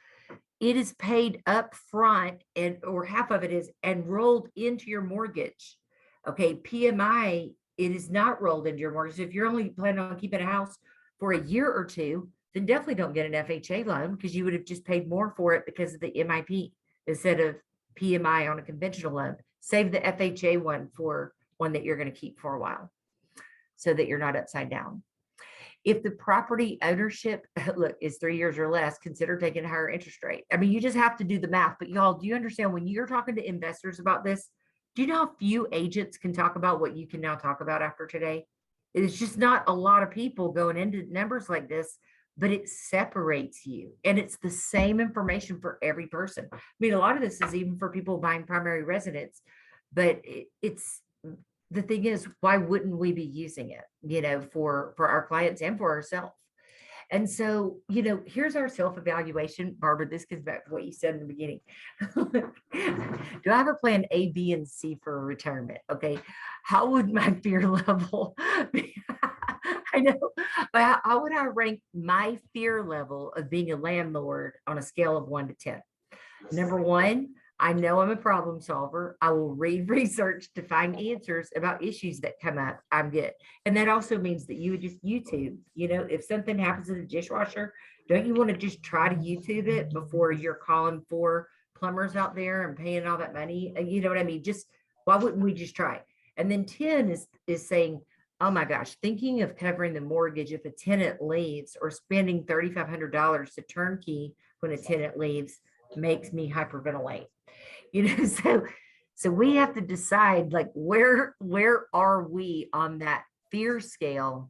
it is paid up front, or half of it is, and rolled into your mortgage. Okay, PMI, it is not rolled into your mortgage. If you're only planning on keeping a house for a year or two, then definitely don't get an FHA loan, because you would have just paid more for it because of the MIP instead of PMI on a conventional loan. Save the FHA one for one that you're going to keep for a while so that you're not upside down. If the property ownership, look, is 3 years or less, consider taking a higher interest rate. I mean, you just have to do the math. But y'all, do you understand when you're talking to investors about this, do you know how few agents can talk about what you can now talk about after today? It's just not a lot of people going into numbers like this, but it separates you. And it's the same information for every person. I mean, a lot of this is even for people buying primary residence, but it's the thing is, why wouldn't we be using it, for our clients and for ourselves? And so, here's our self-evaluation. Barbara, this goes back to what you said in the beginning. Do I have a plan A, B, and C for retirement? Okay. How would my fear level be? I know, but how would I rank my fear level of being a landlord on a scale of 1 to 10? Number 1, I know I'm a problem solver. I will read research to find answers about issues that come up. I'm good. And that also means that you would just YouTube, if something happens in the dishwasher, don't you want to just try to YouTube it before you're calling for plumbers out there and paying all that money? You know what I mean? Just why wouldn't we just try? And then 10 is saying, oh my gosh, thinking of covering the mortgage if a tenant leaves or spending $3,500 to turnkey when a tenant leaves makes me hyperventilate. So we have to decide, like, where are we on that fear scale?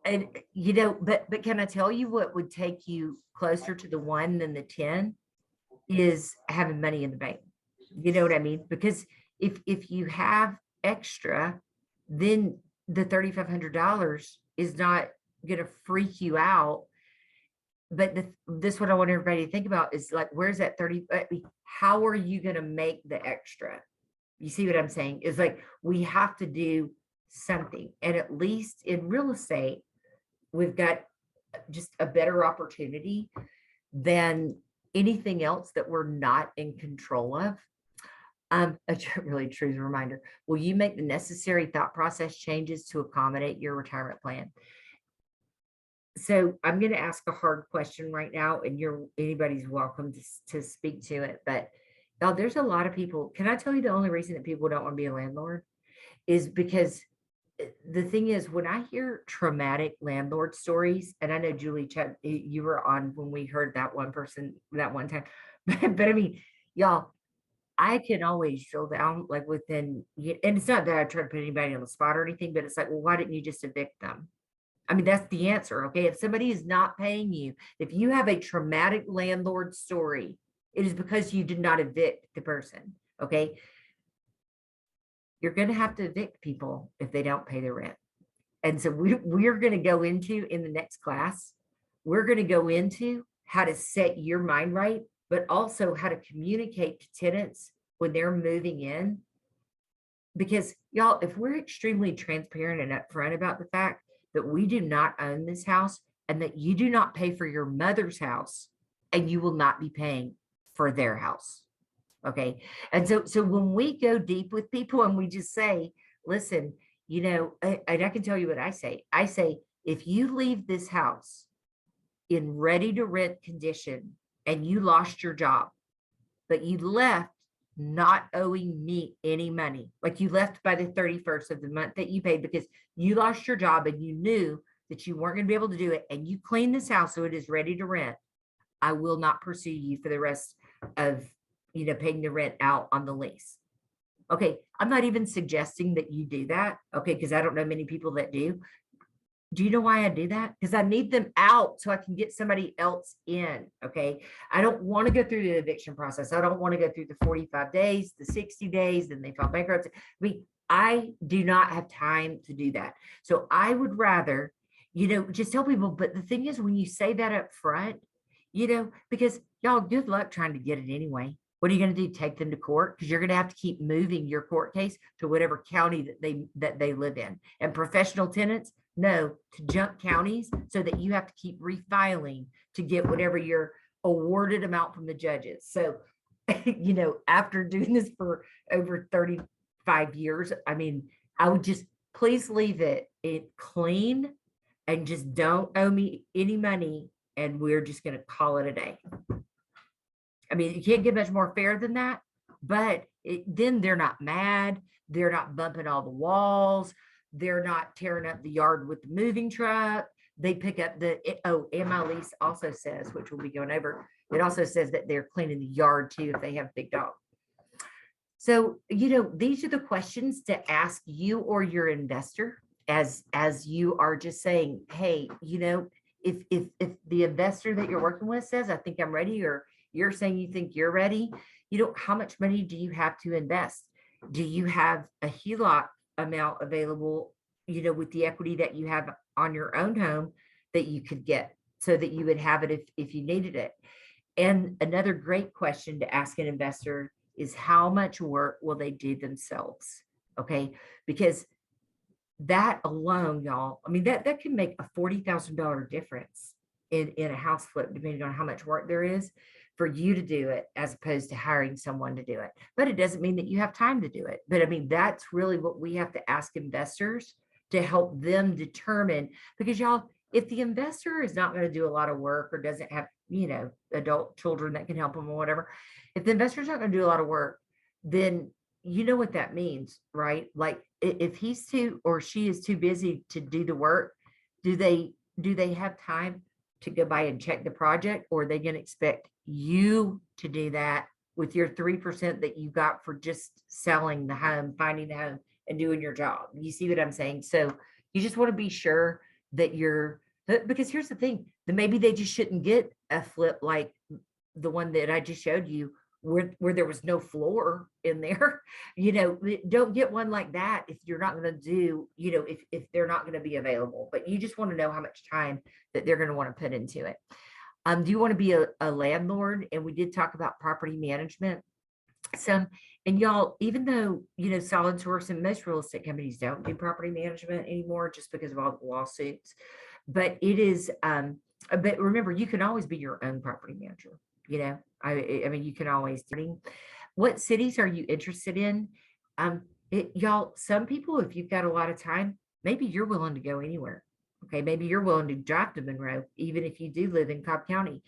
And but can I tell you what would take you closer to the 1 than the 10 is having money in the bank. You know what I mean? Because if you have extra, then the $3,500 is not going to freak you out. But this what I want everybody to think about is, like, where's that 30? How are you going to make the extra? You see what I'm saying? It's like we have to do something. And at least in real estate, we've got just a better opportunity than anything else that we're not in control of. A really true reminder. Will you make the necessary thought process changes to accommodate your retirement plan? So I'm going to ask a hard question right now, and anybody's welcome to speak to it. But there's a lot of people. Can I tell you the only reason that people don't want to be a landlord is because the thing is, when I hear traumatic landlord stories, and I know Julie, you were on when we heard that one person that one time, but I mean, y'all, I can always drill down like within, and it's not that I try to put anybody on the spot or anything, but it's like, well, why didn't you just evict them? I mean, that's the answer. Okay. If somebody is not paying you, if you have a traumatic landlord story, it is because you did not evict the person. Okay. You're going to have to evict people if they don't pay their rent. And so we're going to go into in the next class, we're going to go into how to set your mind right, but also how to communicate to tenants when they're moving in. Because y'all, if we're extremely transparent and upfront about the fact that we do not own this house and that you do not pay for your mother's house and you will not be paying for their house. Okay. And so when we go deep with people and we just say, listen, and I can tell you what I say, if you leave this house in ready to rent condition and you lost your job, but you left not owing me any money, like you left by the 31st of the month that you paid because you lost your job and you knew that you weren't going to be able to do it, and you clean this house so it is ready to rent, I will not pursue you for the rest of paying the rent out on the lease. Okay, I'm not even suggesting that you do that, okay, because I don't know many people that do. Do you know why I do that? Because I need them out so I can get somebody else in, okay? I don't want to go through the eviction process. I don't want to go through the 45 days, the 60 days, then they file bankruptcy. I mean, I do not have time to do that. So I would rather, just tell people, but the thing is, when you say that up front, because y'all, good luck trying to get it anyway. What are you going to do? Take them to court? Because you're going to have to keep moving your court case to whatever county that they live in. And professional tenants, no, to jump counties so that you have to keep refiling to get whatever your awarded amount from the judges. So, after doing this for over 35 years, I mean, I would just please leave it clean and just don't owe me any money. And we're just going to call it a day. I mean, you can't get much more fair than that, but then they're not mad. They're not bumping all the walls. They're not tearing up the yard with the moving truck. They pick up and my lease also says, which we'll be going over, it also says that they're cleaning the yard too if they have a big dog. So, these are the questions to ask you or your investor as you are just saying, hey, if the investor that you're working with says, I think I'm ready, or you're saying you think you're ready, how much money do you have to invest? Do you have a HELOC amount available, with the equity that you have on your own home that you could get so that you would have it if you needed it? And another great question to ask an investor is how much work will they do themselves? Okay, because that alone, y'all, I mean, that can make a $40,000 difference in a house flip, depending on how much work there is for you to do it, as opposed to hiring someone to do it. But it doesn't mean that you have time to do it. But I mean, that's really what we have to ask investors to help them determine, because y'all, if the investor is not going to do a lot of work or doesn't have, adult children that can help them or whatever, if the investor's not going to do a lot of work, then you know what that means, right? Like if he's too or she is too busy to do the work, do they have time to go by and check the project, or are they going to expect you to do that with your 3% that you got for just selling the home, finding the home, and doing your job? You see what I'm saying? So you just want to be sure that because here's the thing, that maybe they just shouldn't get a flip like the one that I just showed you, where there was no floor in there. Don't get one like that if you're not going to do, if they're not going to be available. But you just want to know how much time that they're going to want to put into it. Do you want to be a landlord? And we did talk about property management some. And y'all, even though, Solid Source and most real estate companies don't do property management anymore just because of all the lawsuits, but it is, but remember, you can always be your own property manager. I mean, you can always. What cities are you interested in? Y'all, some people, if you've got a lot of time, maybe you're willing to go anywhere. Okay, maybe you're willing to drive to Monroe, even if you do live in Cobb County,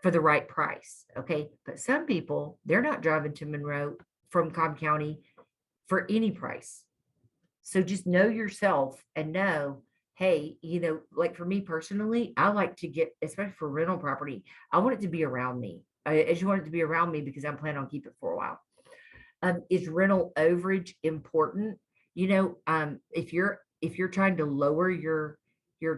for the right price. Okay, but some people, they're not driving to Monroe from Cobb County for any price. So just know yourself and know, hey, like for me personally, I like to get, especially for rental property, I want it to be around me. I just want it to be around me because I'm planning on keeping it for a while. Is rental overage important? If you're trying to lower your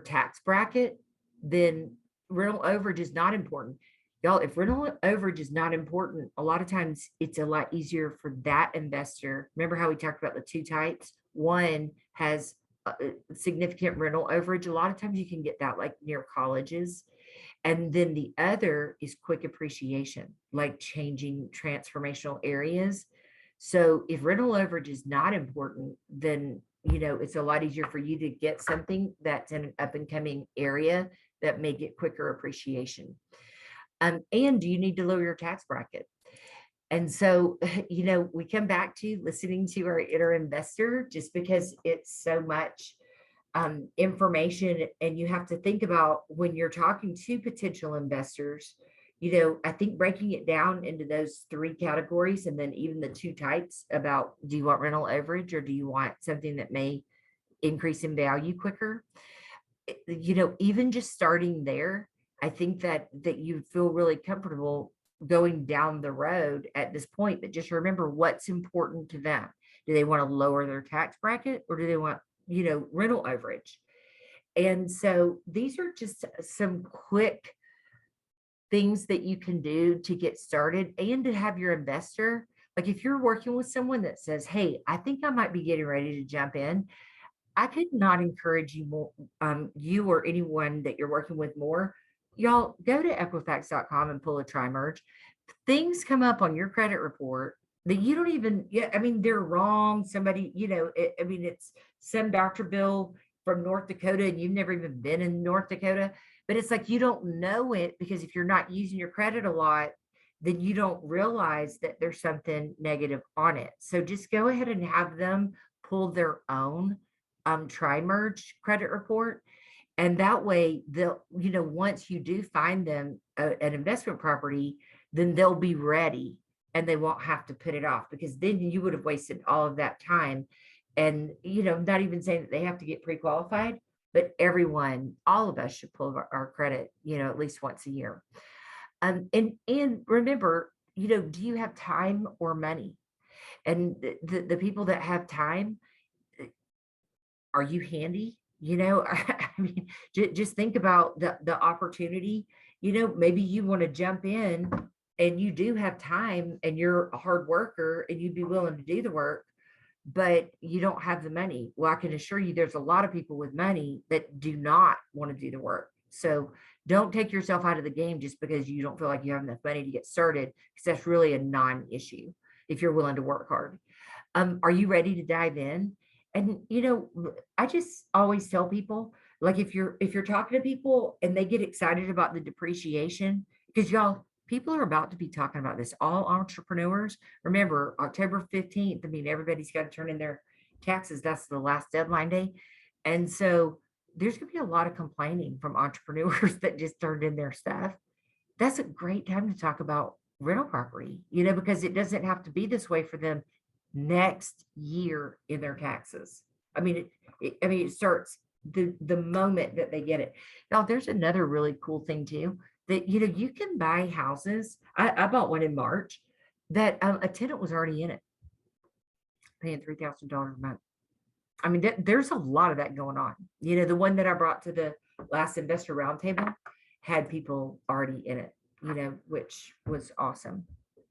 tax bracket, then rental overage is not important. Y'all, if rental overage is not important, a lot of times it's a lot easier for that investor. Remember how we talked about the two types? One has significant rental overage. A lot of times you can get that like near colleges. And then the other is quick appreciation, like changing transformational areas. So if rental overage is not important, then, it's a lot easier for you to get something that's in an up and coming area that may get quicker appreciation. And do you need to lower your tax bracket? And so, we come back to listening to our inner investor just because it's so much information, and you have to think about when you're talking to potential investors, I think breaking it down into those three categories, and then even the two types about, do you want rental overage or do you want something that may increase in value quicker? Even just starting there, I think that you feel really comfortable going down the road at this point. But just remember what's important to them. Do they want to lower their tax bracket, or do they want, rental overage? And so these are just some quick things that you can do to get started and to have your investor. Like if you're working with someone that says, hey, I think I might be getting ready to jump in, I could not encourage you more, you or anyone that you're working with more. Y'all go to Equifax.com and pull a tri-merge. Things come up on your credit report that you don't even, I mean, they're wrong. Somebody, it's some Dr. Bill from North Dakota and you've never even been in North Dakota, but it's like, you don't know it because if you're not using your credit a lot, then you don't realize that there's something negative on it. So just go ahead and have them pull their own tri-merge credit report. And that way they'll, once you do find them an investment property, then they'll be ready and they won't have to put it off, because then you would have wasted all of that time. And, not even saying that they have to get pre-qualified, but everyone, all of us should pull our credit, at least once a year. And remember, do you have time or money? And the people that have time, are you handy? I mean, just think about the opportunity. Maybe you want to jump in and you do have time and you're a hard worker and you'd be willing to do the work, but you don't have the money. Well, I can assure you there's a lot of people with money that do not want to do the work. So don't take yourself out of the game just because you don't feel like you have enough money to get started, because that's really a non-issue if you're willing to work hard. Are you ready to dive in? And I just always tell people, like, if you're talking to people and they get excited about the depreciation, because y'all, people are about to be talking about this. All entrepreneurs, remember October 15th. I mean, everybody's got to turn in their taxes. That's the last deadline day. And so there's going to be a lot of complaining from entrepreneurs that just turned in their stuff. That's a great time to talk about rental property, because it doesn't have to be this way for them next year in their taxes. I mean, it starts the moment that they get it. Now, there's another really cool thing too, that, you can buy houses. I bought one in March that a tenant was already in it, paying $3,000 a month. I mean, there's a lot of that going on. The one that I brought to the last investor roundtable had people already in it, which was awesome.